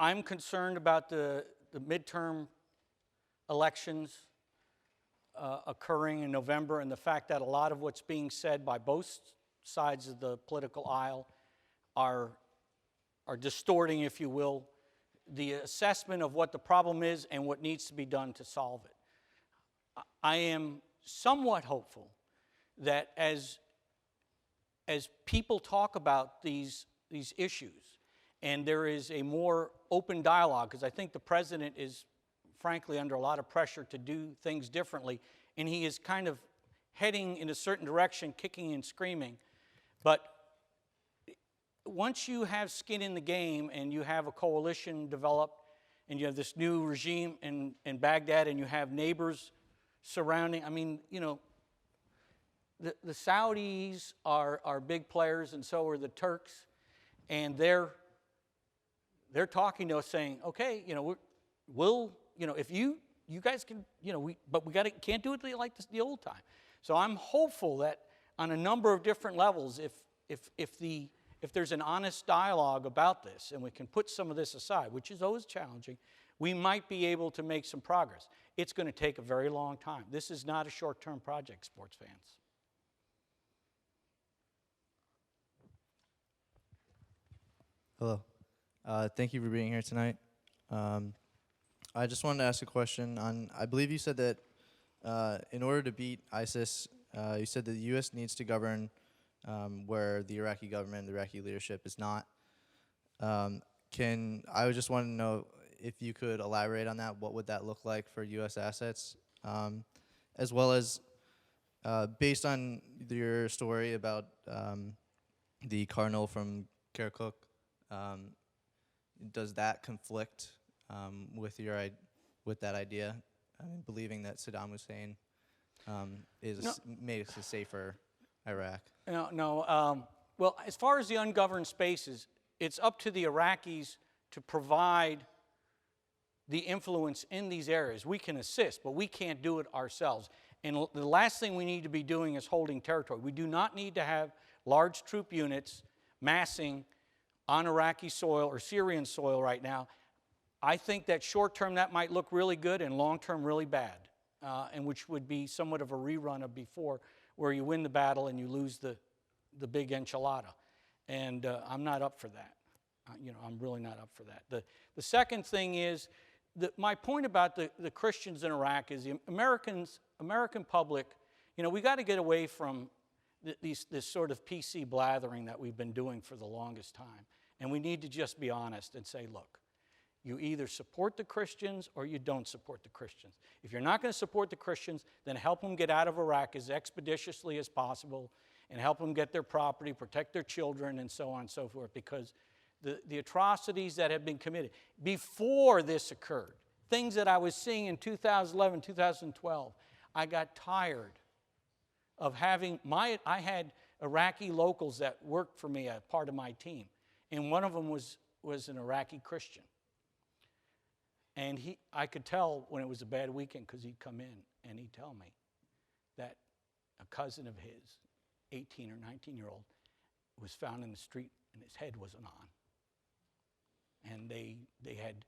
I'm concerned about the midterm elections occurring in November, and the fact that a lot of what's being said by both sides of the political aisle are distorting, if you will, the assessment of what the problem is and what needs to be done to solve it. I am somewhat hopeful that as people talk about these issues and there is a more open dialogue, because I think the president is frankly under a lot of pressure to do things differently, and he is kind of heading in a certain direction, kicking and screaming. But once you have skin in the game and you have a coalition developed and you have this new regime in Baghdad and you have neighbors surrounding, I mean, you know, the Saudis are big players, and so are the Turks, and they're talking to us saying, okay, you know, we'll, you know, if you guys can, you know, but we can't do it like the old time. So I'm hopeful that on a number of different levels, if there's an honest dialogue about this and we can put some of this aside, which is always challenging, we might be able to make some progress. It's going to take a very long time. This is not a short-term project, sports fans. Hello. Thank you for being here tonight. I just wanted to ask a question on, I believe you said that in order to beat ISIS, you said that the U.S. needs to govern where the Iraqi government, the Iraqi leadership is not. I just wanted to know if you could elaborate on that. What would that look like for U.S. assets? As well as, based on your story about the cardinal from Kirkuk, does that conflict with that idea? I mean, believing that Saddam Hussein made us a safer Iraq. No, Well, as far as the ungoverned spaces, it's up to the Iraqis to provide the influence in these areas. We can assist, but we can't do it ourselves. And the last thing we need to be doing is holding territory. We do not need to have large troop units massing on Iraqi soil or Syrian soil right now. I think that short term that might look really good and long term really bad, and which would be somewhat of a rerun of before, where you win the battle and you lose the big enchilada. And I'm not up for that. I'm really not up for that. The second thing is, my point about the Christians in Iraq is the American public, we got to get away from this sort of PC blathering that we've been doing for the longest time. And we need to just be honest and say, look, you either support the Christians or you don't support the Christians. If you're not going to support the Christians, then help them get out of Iraq as expeditiously as possible and help them get their property, protect their children, and so on and so forth, because the atrocities that have been committed before this occurred, things that I was seeing in 2011, 2012, I got tired of having I had Iraqi locals that worked for me as part of my team, and one of them was an Iraqi Christian. And I could tell when it was a bad weekend because he'd come in and he'd tell me that a cousin of his, 18 or 19-year-old, was found in the street and his head wasn't on. And they had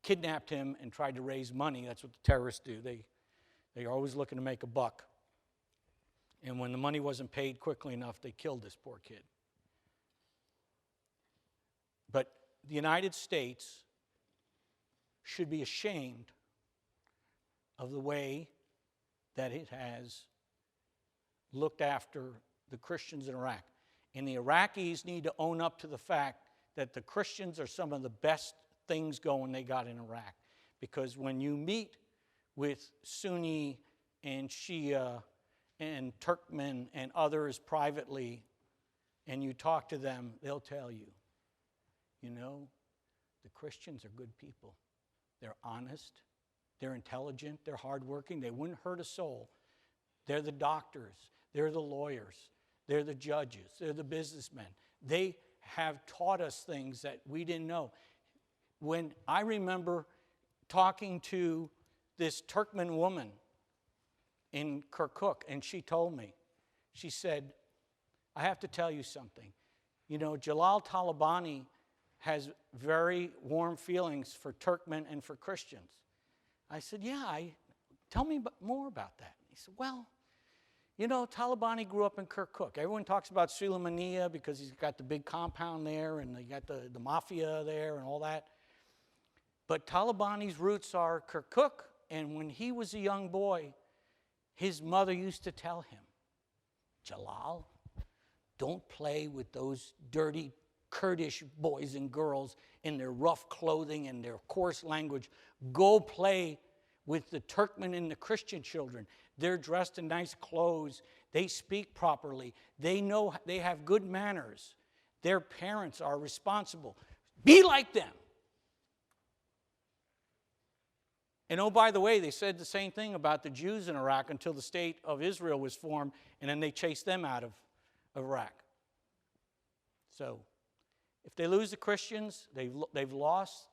kidnapped him and tried to raise money. That's what the terrorists do. They are always looking to make a buck. And when the money wasn't paid quickly enough, they killed this poor kid. But the United States should be ashamed of the way that it has looked after the Christians in Iraq. And the Iraqis need to own up to the fact that the Christians are some of the best things going they got in Iraq. Because when you meet with Sunni and Shia and Turkmen and others privately, and you talk to them, they'll tell you, the Christians are good people. They're honest, they're intelligent, they're hardworking, they wouldn't hurt a soul. They're the doctors, they're the lawyers, they're the judges, they're the businessmen. They have taught us things that we didn't know. When I remember talking to this Turkmen woman in Kirkuk, and she told me, she said, I have to tell you something. Jalal Talabani has very warm feelings for Turkmen and for Christians. I said, tell me more about that. He said, well, Talabani grew up in Kirkuk. Everyone talks about Suleimania because he's got the big compound there and they got the mafia there and all that. But Talabani's roots are Kirkuk, and when he was a young boy, his mother used to tell him, Jalal, don't play with those dirty Kurdish boys and girls in their rough clothing and their coarse language. Go play with the Turkmen and the Christian children. They're dressed in nice clothes. They speak properly. They know they have good manners. Their parents are responsible. Be like them. And oh, by the way, they said the same thing about the Jews in Iraq until the state of Israel was formed, and then they chased them out of Iraq. So, if they lose the Christians, they've lost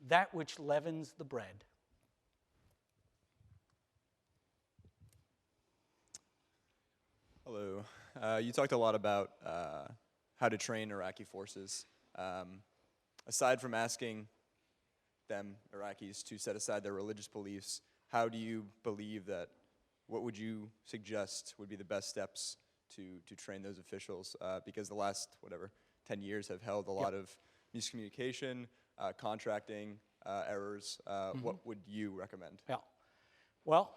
that which leavens the bread. Hello. You talked a lot about how to train Iraqi forces. Aside from asking them, Iraqis, to set aside their religious beliefs, how do you believe that, what would you suggest would be the best steps to train those officials? Because the last, 10 years have held a lot of miscommunication, contracting errors. What would you recommend? Yeah. Well,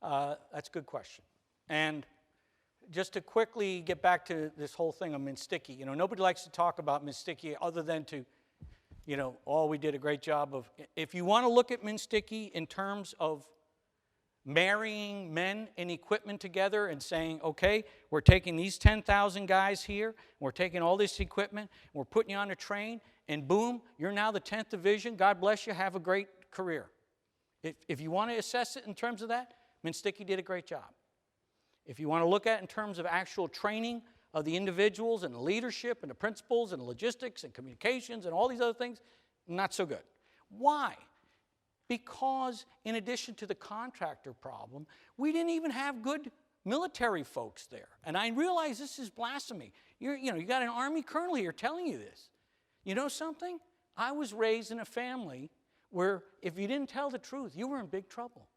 that's a good question. And just to quickly get back to this whole thing of Minsticky, nobody likes to talk about Minsticky other than to, we did a great job of. If you want to look at Minsticky in terms of marrying men and equipment together and saying, okay, we're taking these 10,000 guys here, we're taking all this equipment, we're putting you on a train, and boom, you're now the 10th Division. God bless you. Have a great career. If you want to assess it in terms of that, Minsticky did a great job. If you want to look at it in terms of actual training of the individuals and the leadership and the principles and logistics and communications and all these other things, not so good. Why? Because in addition to the contractor problem, we didn't even have good military folks there. And I realize this is blasphemy. You got an Army colonel here telling you this. You know something? I was raised in a family where if you didn't tell the truth, you were in big trouble.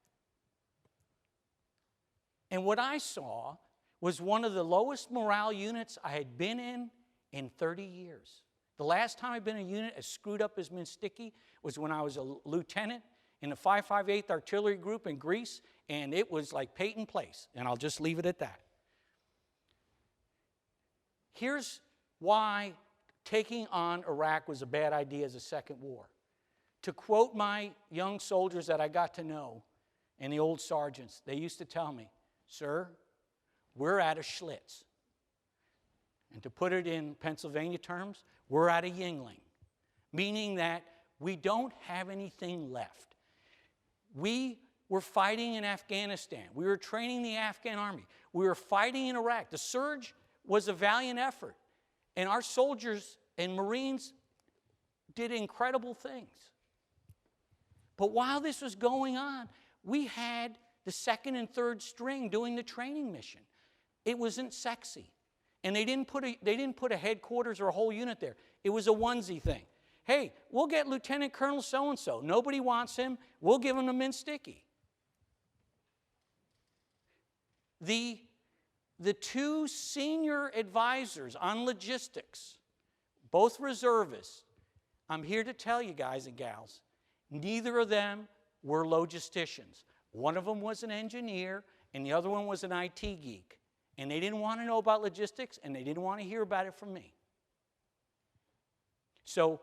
And what I saw was one of the lowest morale units I had been in 30 years. The last time I've been in a unit as screwed up as Minsticky was when I was a lieutenant in the 558th Artillery Group in Greece, and it was like Peyton Place, and I'll just leave it at that. Here's why taking on Iraq was a bad idea as a second war. To quote my young soldiers that I got to know and the old sergeants, they used to tell me, "Sir, we're at a Schlitz." And to put it in Pennsylvania terms, we're at a Yingling, meaning that we don't have anything left. We were fighting in Afghanistan. We were training the Afghan army. We were fighting in Iraq. The surge was a valiant effort, and our soldiers and Marines did incredible things. But while this was going on, we had the second and third string doing the training mission. It wasn't sexy. And they didn't put a headquarters or a whole unit there. It was a onesie thing. Hey, we'll get Lieutenant Colonel so-and-so. Nobody wants him. We'll give him a Minsticky. The two senior advisors on logistics, both reservists, I'm here to tell you guys and gals, neither of them were logisticians. One of them was an engineer, and the other one was an IT geek. And they didn't want to know about logistics, and they didn't want to hear about it from me. So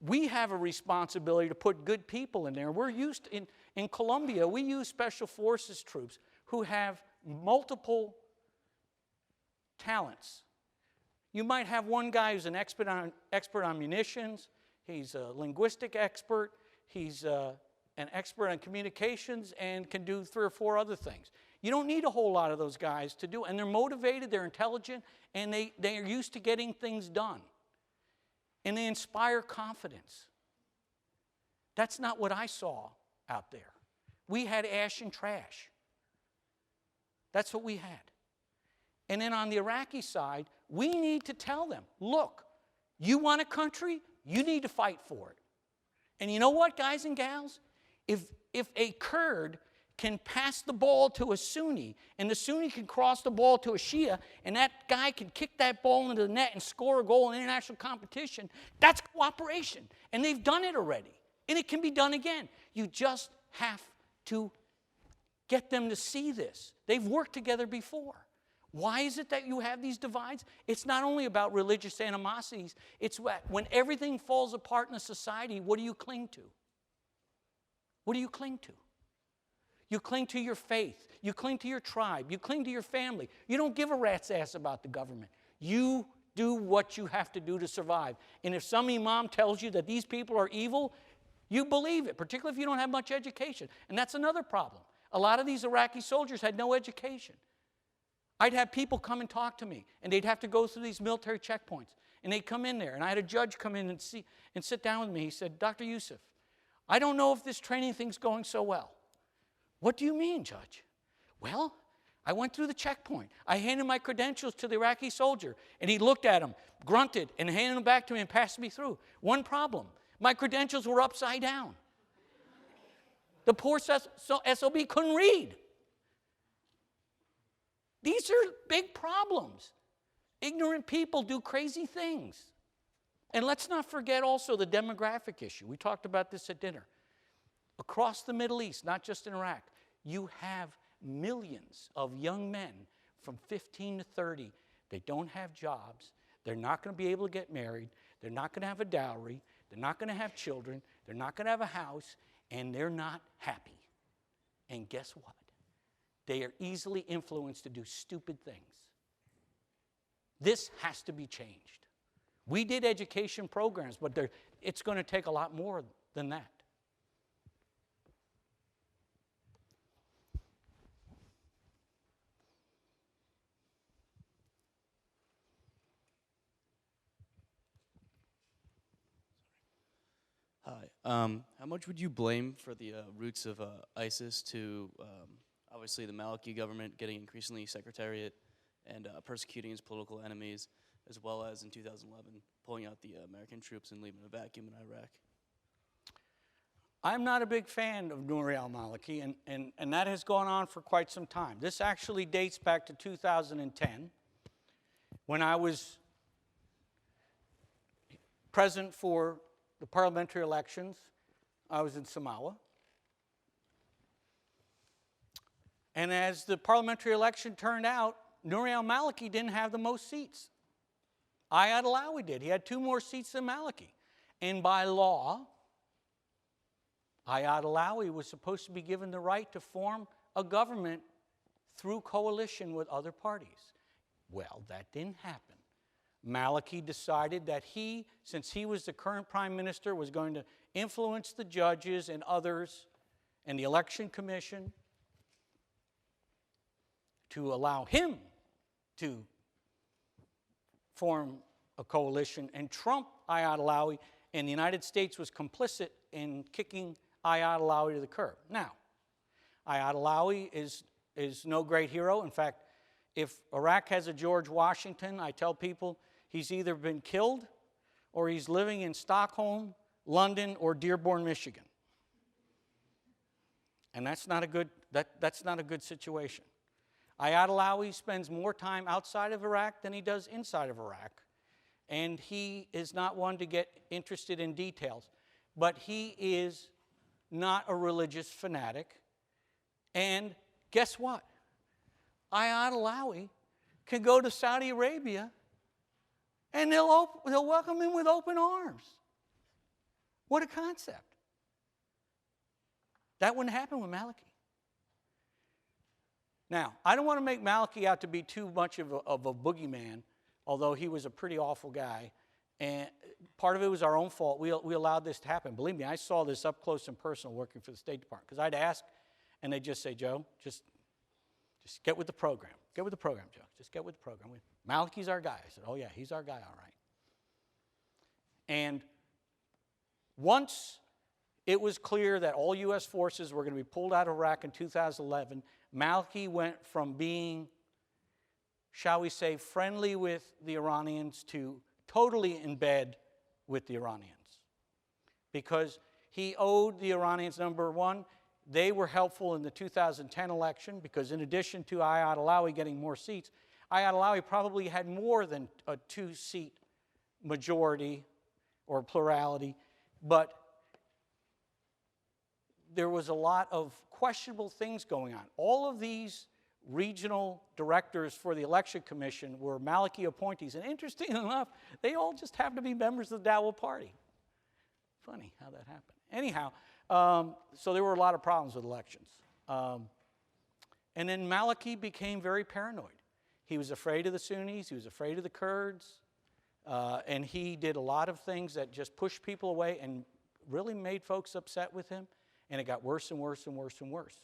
we have a responsibility to put good people in there. We're used, in Colombia, we use special forces troops who have multiple talents. You might have one guy who's an expert on munitions. He's a linguistic expert. He's an expert on communications and can do 3 or 4 other things. You don't need a whole lot of those guys to do it. And they're motivated, they're intelligent, and they are used to getting things done. And they inspire confidence. That's not what I saw out there. We had ash and trash. That's what we had. And then on the Iraqi side, we need to tell them, look, you want a country, you need to fight for it. And you know what, guys and gals? If a Kurd can pass the ball to a Sunni, and the Sunni can cross the ball to a Shia, and that guy can kick that ball into the net and score a goal in international competition, that's cooperation. And they've done it already. And it can be done again. You just have to get them to see this. They've worked together before. Why is it that you have these divides? It's not only about religious animosities. It's when everything falls apart in a society, what do you cling to? What do you cling to? You cling to your faith. You cling to your tribe. You cling to your family. You don't give a rat's ass about the government. You do what you have to do to survive. And if some imam tells you that these people are evil, you believe it, particularly if you don't have much education. And that's another problem. A lot of these Iraqi soldiers had no education. I'd have people come and talk to me, and they'd have to go through these military checkpoints. And they'd come in there, and I had a judge come in and sit down with me. He said, "Dr. Yusuf, I don't know if this training thing's going so well." "What do you mean, Judge?" "Well, I went through the checkpoint. I handed my credentials to the Iraqi soldier, and he looked at them, grunted, and handed them back to me and passed me through. One problem, my credentials were upside down. The poor SOB couldn't read. These are big problems. Ignorant people do crazy things. And let's not forget also the demographic issue. We talked about this at dinner. Across the Middle East, not just in Iraq, you have millions of young men from 15 to 30. They don't have jobs. They're not going to be able to get married. They're not going to have a dowry. They're not going to have children. They're not going to have a house. And they're not happy. And guess what? They are easily influenced to do stupid things. This has to be changed. We did education programs, but it's going to take a lot more than that. How much would you blame for the roots of ISIS to obviously the Maliki government getting increasingly sectarian and persecuting its political enemies, as well as in 2011 pulling out the American troops and leaving a vacuum in Iraq? I'm not a big fan of Nouri al-Maliki, and that has gone on for quite some time. This actually dates back to 2010, when I was present for the parliamentary elections. I was in Samawa. And as the parliamentary election turned out, Nouri al-Maliki didn't have the most seats. Ayad Alawi did. He had 2 more seats than Maliki. And by law, Ayad Alawi was supposed to be given the right to form a government through coalition with other parties. Well, that didn't happen. Maliki decided that he, since he was the current prime minister, was going to influence the judges and others and the election commission to allow him to form a coalition and trump Ayad Alawi, and the United States was complicit in kicking Ayad Alawi to the curb. Now, Ayad Alawi is no great hero. In fact, if Iraq has a George Washington, I tell people he's either been killed or he's living in Stockholm, London, or Dearborn, Michigan. And that's not a good situation. Ayad Alawi spends more time outside of Iraq than he does inside of Iraq. And he is not one to get interested in details. But he is not a religious fanatic. And guess what? Ayad Alawi can go to Saudi Arabia and they'll welcome him with open arms. What a concept. That wouldn't happen with Maliki. Now, I don't want to make Maliki out to be too much of a boogeyman, although he was a pretty awful guy. And part of it was our own fault. We allowed this to happen. Believe me, I saw this up close and personal working for the State Department. Because I'd ask, and they'd just say, Joe, just get with the program. Get with the program, Joe. Just get with the program. Maliki's our guy. I said, oh, yeah, he's our guy, all right. And once it was clear that all U.S. forces were going to be pulled out of Iraq in 2011, Maliki went from being, shall we say, friendly with the Iranians to totally in bed with the Iranians. Because he owed the Iranians, number one, they were helpful in the 2010 election because in addition to Ayad Alawi getting more seats, Ayad Alawi probably had more than a 2-seat majority or plurality, but there was a lot of questionable things going on. All of these regional directors for the election commission were Maliki appointees, and interestingly enough, they all just happened to be members of the Dawah party. Funny how that happened. Anyhow, so there were a lot of problems with elections. And then Maliki became very paranoid. He was afraid of the Sunnis, he was afraid of the Kurds, and he did a lot of things that just pushed people away and really made folks upset with him, and it got worse and worse and worse and worse.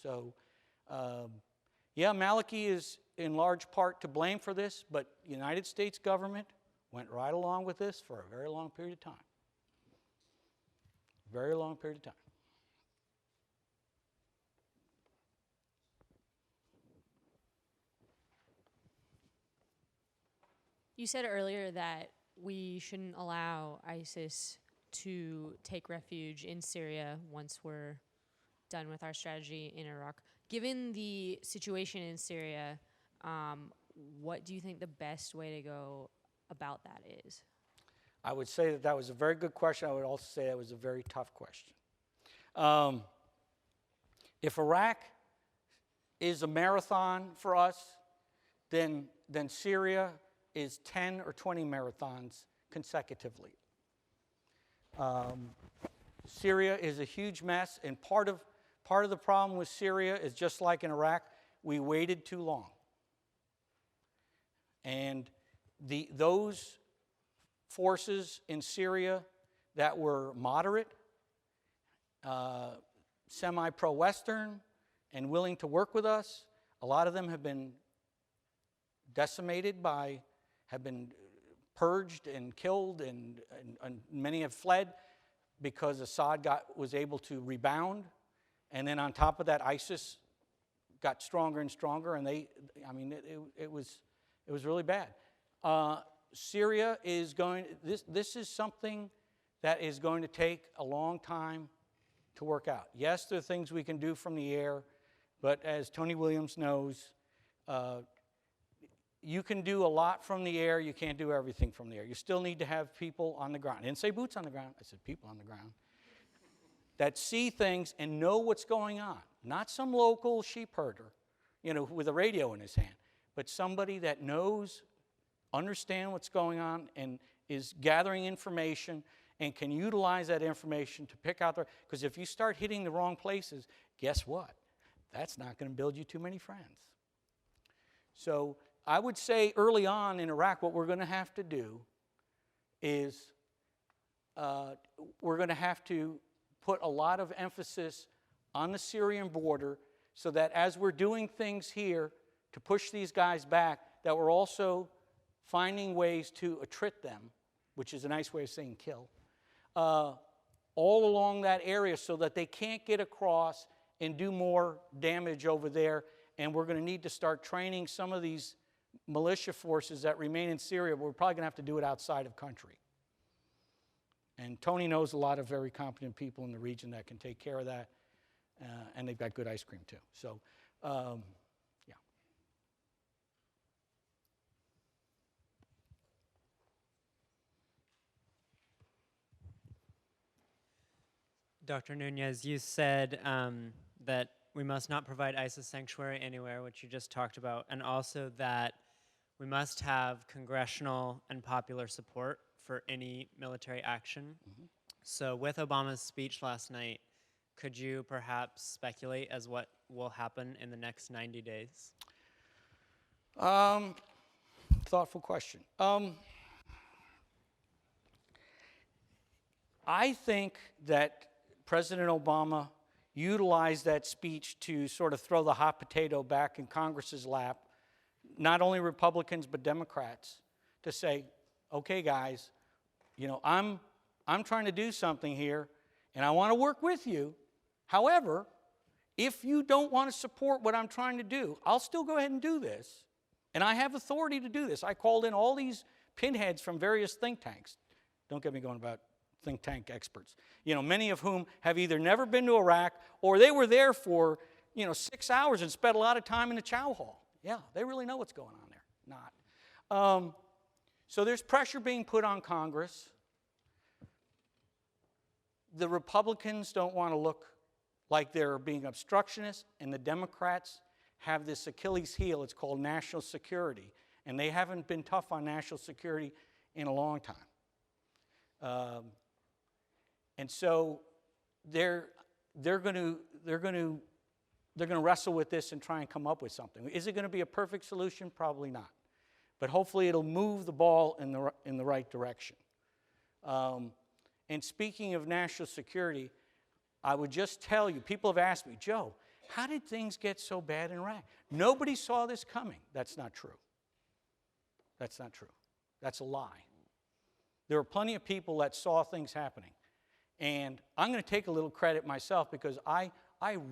So, yeah, Maliki is in large part to blame for this, but the United States government went right along with this for a very long period of time. Very long period of time. You said earlier that we shouldn't allow ISIS to take refuge in Syria once we're done with our strategy in Iraq. Given the situation in Syria, what do you think the best way to go about that is? I would say that was a very good question. I would also say that was a very tough question. If Iraq is a marathon for us, then Syria is 10 or 20 marathons consecutively. Syria is a huge mess, and part of the problem with Syria is just like in Iraq, we waited too long. And those forces in Syria that were moderate, semi-pro-Western, and willing to work with us, a lot of them have been decimated have been purged and killed, and many have fled. because Assad was able to rebound, and then on top of that, ISIS got stronger and stronger, and it was really bad. Syria is going. This is something that is going to take a long time to work out. Yes, there are things we can do from the air, but as Tony Williams knows, you can do a lot from the air. You can't do everything from the air. You still need to have people on the ground. I didn't say boots on the ground. I said people on the ground that see things and know what's going on. Not some local sheep herder, with a radio in his hand, but somebody that knows, understands what's going on, and is gathering information and can utilize that information to pick out because if you start hitting the wrong places, guess what? That's not going to build you too many friends. So I would say early on in Iraq, what we're going to have to do is we're going to have to put a lot of emphasis on the Syrian border so that as we're doing things here to push these guys back, that we're also finding ways to attrit them, which is a nice way of saying kill, all along that area so that they can't get across and do more damage over there. And we're going to need to start training some of these militia forces that remain in Syria, but we're probably going to have to do it outside of country. And Tony knows a lot of very competent people in the region that can take care of that, and they've got good ice cream too. So, yeah. Dr. Núñez, you said that we must not provide ISIS sanctuary anywhere, which you just talked about, and also that we must have congressional and popular support for any military action. Mm-hmm. So with Obama's speech last night, could you perhaps speculate as what will happen in the next 90 days? Thoughtful question. I think that President Obama utilized that speech to sort of throw the hot potato back in Congress's lap, not only Republicans but Democrats, to say, okay, guys, I'm trying to do something here, and I want to work with you. However, if you don't want to support what I'm trying to do, I'll still go ahead and do this, and I have authority to do this. I called in all these pinheads from various think tanks. Don't get me going about think tank experts, many of whom have either never been to Iraq or they were there for, 6 hours and spent a lot of time in the chow hall. Yeah, they really know what's going on there. Not. So there's pressure being put on Congress. The Republicans don't want to look like they're being obstructionists, and the Democrats have this Achilles heel. It's called national security, and they haven't been tough on national security in a long time. And so they're going to wrestle with this and try and come up with something. Is it going to be a perfect solution? Probably not. But hopefully it'll move the ball in the right direction. And speaking of national security, I would just tell you, people have asked me, Joe, how did things get so bad in Iraq? Nobody saw this coming. That's not true. That's not true. That's a lie. There were plenty of people that saw things happening. And I'm going to take a little credit myself because I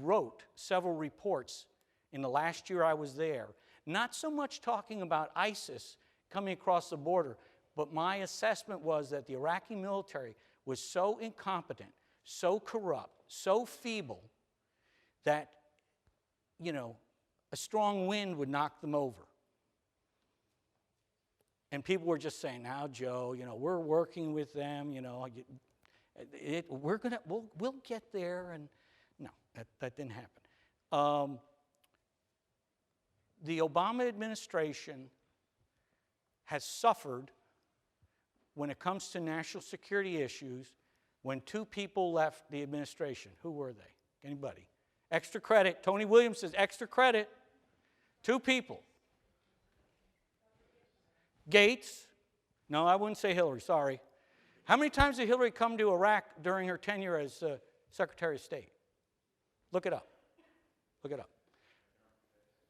wrote several reports in the last year I was there, not so much talking about ISIS coming across the border, but my assessment was that the Iraqi military was so incompetent, so corrupt, so feeble that, a strong wind would knock them over. And people were just saying, now, Joe, we're working with them, we'll get there. And no, that didn't happen. The Obama administration has suffered when it comes to national security issues when two people left the administration. Who were they? Anybody? Extra credit. Tony Williams says extra credit. Two people. Gates. No, I wouldn't say Hillary, sorry. How many times did Hillary come to Iraq during her tenure as Secretary of State? Look it up. Look it up.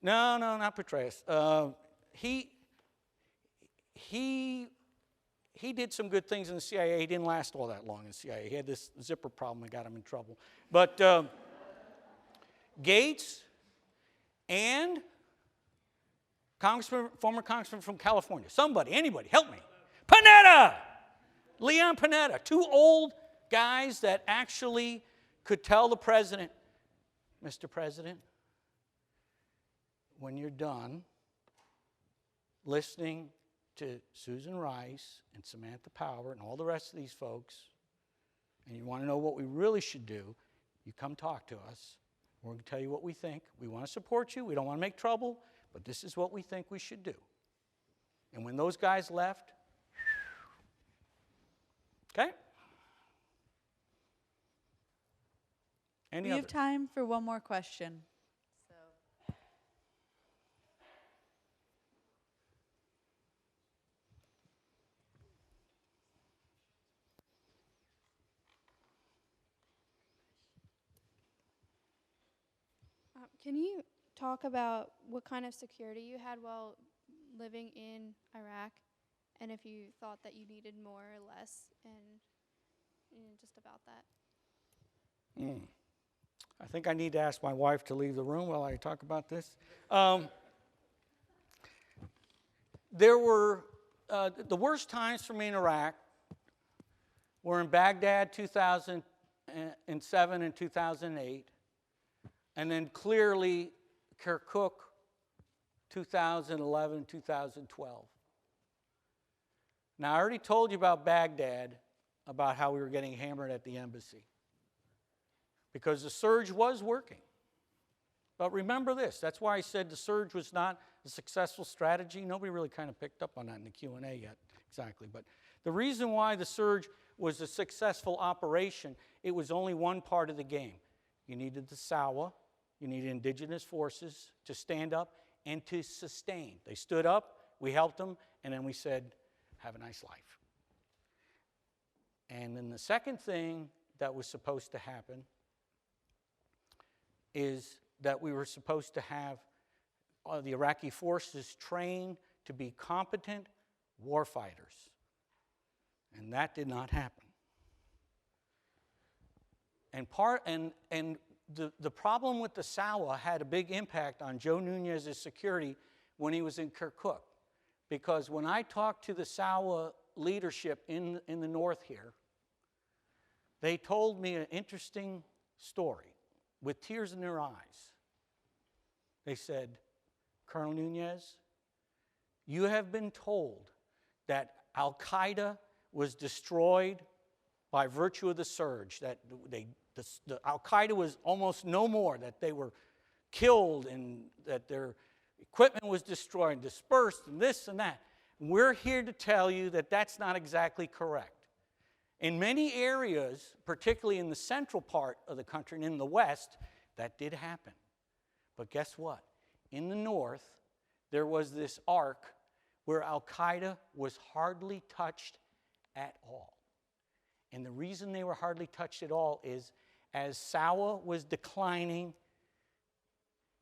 No, not Petraeus. He he did some good things in the CIA. He didn't last all that long in the CIA. He had this zipper problem that got him in trouble. But Gates and former congressman from California, somebody, anybody, help me. Panetta! Leon Panetta, two old guys that actually could tell the president, Mr. President, when you're done listening to Susan Rice and Samantha Power and all the rest of these folks, and you want to know what we really should do, you come talk to us. We're going to tell you what we think. We want to support you. We don't want to make trouble, but this is what we think we should do. And when those guys left, okay? We have time for one more question. Can you talk about what kind of security you had while living in Iraq, and if you thought that you needed more or less, and just about that? I think I need to ask my wife to leave the room while I talk about this. There were the worst times for me in Iraq were in Baghdad 2007 and 2008. And then clearly Kirkuk 2011, 2012. Now I already told you about Baghdad, about how we were getting hammered at the embassy. Because the surge was working. But remember this, that's why I said the surge was not a successful strategy. Nobody really kind of picked up on that in the Q&A yet, exactly. But the reason why the surge was a successful operation, it was only one part of the game. You needed the SAWA, you needed indigenous forces to stand up and to sustain. They stood up, we helped them, and then we said, have a nice life. And then the second thing that was supposed to happen is that we were supposed to have the Iraqi forces trained to be competent warfighters. And that did not happen. And the problem with the SAWA had a big impact on Joe Núñez's security when he was in Kirkuk. Because when I talked to the SAWA leadership in the north here, they told me an interesting story with tears in their eyes. They said, Colonel Núñez, you have been told that Al-Qaeda was destroyed by virtue of the surge, that the Al-Qaeda was almost no more, that they were killed and that their equipment was destroyed and dispersed and this and that. We're here to tell you that that's not exactly correct. In many areas, particularly in the central part of the country and in the west, that did happen. But guess what? In the north, there was this arc where Al-Qaeda was hardly touched at all. And the reason they were hardly touched at all is as SAWA was declining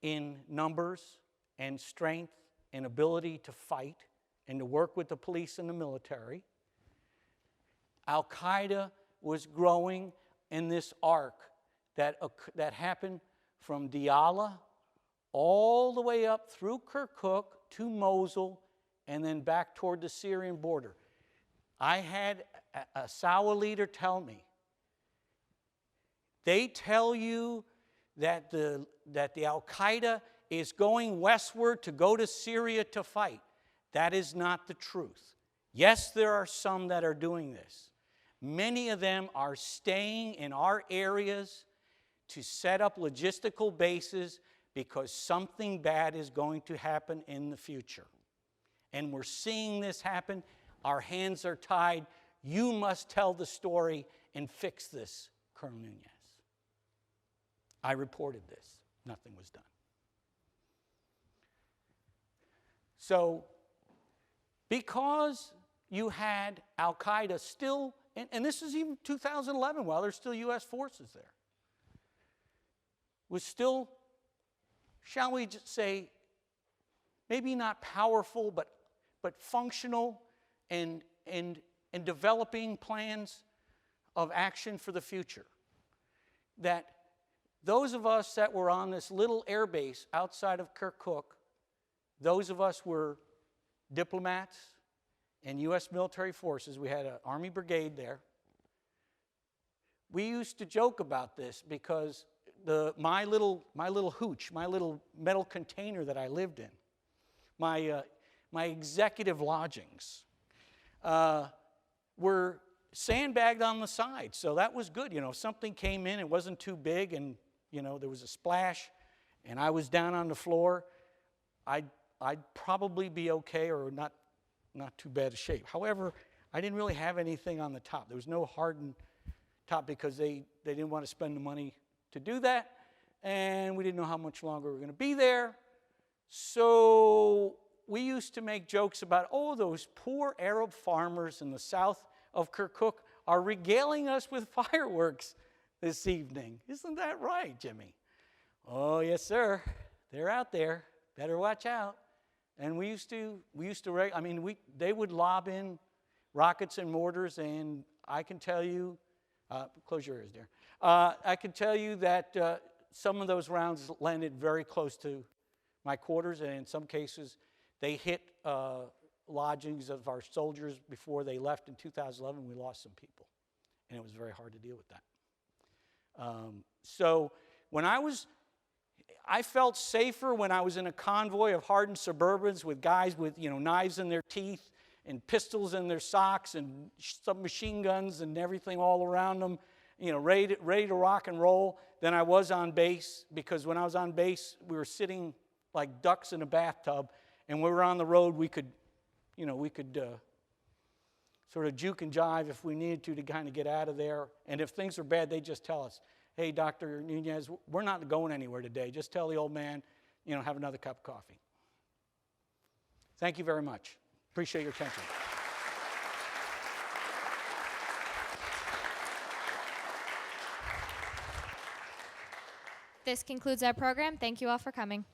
in numbers and strength and ability to fight and to work with the police and the military, Al-Qaeda was growing in this arc that happened from Diyala all the way up through Kirkuk to Mosul and then back toward the Syrian border. I had a SAWA leader tell me, they tell you that the Al-Qaeda is going westward to go to Syria to fight. That is not the truth. Yes, there are some that are doing this. Many of them are staying in our areas to set up logistical bases because something bad is going to happen in the future. And we're seeing this happen. Our hands are tied. You must tell the story and fix this, Colonel Núñez. I reported this. Nothing was done. So, because you had Al-Qaeda still, and this is even 2011 while there's still U.S. forces there, was still, shall we just say, maybe not powerful, but functional and and developing plans of action for the future. That those of us that were on this little air base outside of Kirkuk, those of us were diplomats and U.S. military forces. We had an Army brigade there. We used to joke about this because my little hooch, my little metal container that I lived in, my executive lodgings, were sandbagged on the side. So that was good. If something came in, it wasn't too big, and there was a splash, and I was down on the floor, I'd probably be okay, or not too bad a shape. However, I didn't really have anything on the top. There was no hardened top because they didn't want to spend the money to do that, and we didn't know how much longer we were going to be there. So we used to make jokes about, those poor Arab farmers in the south of Kirkuk are regaling us with fireworks this evening. Isn't that right, Jimmy? Oh, yes, sir. They're out there. Better watch out. And they would lob in rockets and mortars, and I can tell you, close your ears there. I can tell you that some of those rounds landed very close to my quarters, and in some cases, they hit lodgings of our soldiers before they left in 2011. We lost some people, and it was very hard to deal with that. So when I felt safer when I was in a convoy of hardened Suburbans with guys with knives in their teeth and pistols in their socks and submachine guns and everything all around them, ready to rock and roll, than I was on base. Because when I was on base, we were sitting like ducks in a bathtub, and when we were on the road, we could sort of juke and jive if we needed to kind of get out of there. And if things were bad, they'd just tell us, "Hey, Dr. Núñez, we're not going anywhere today. Just tell the old man, have another cup of coffee." Thank you very much. Appreciate your attention. This concludes our program. Thank you all for coming.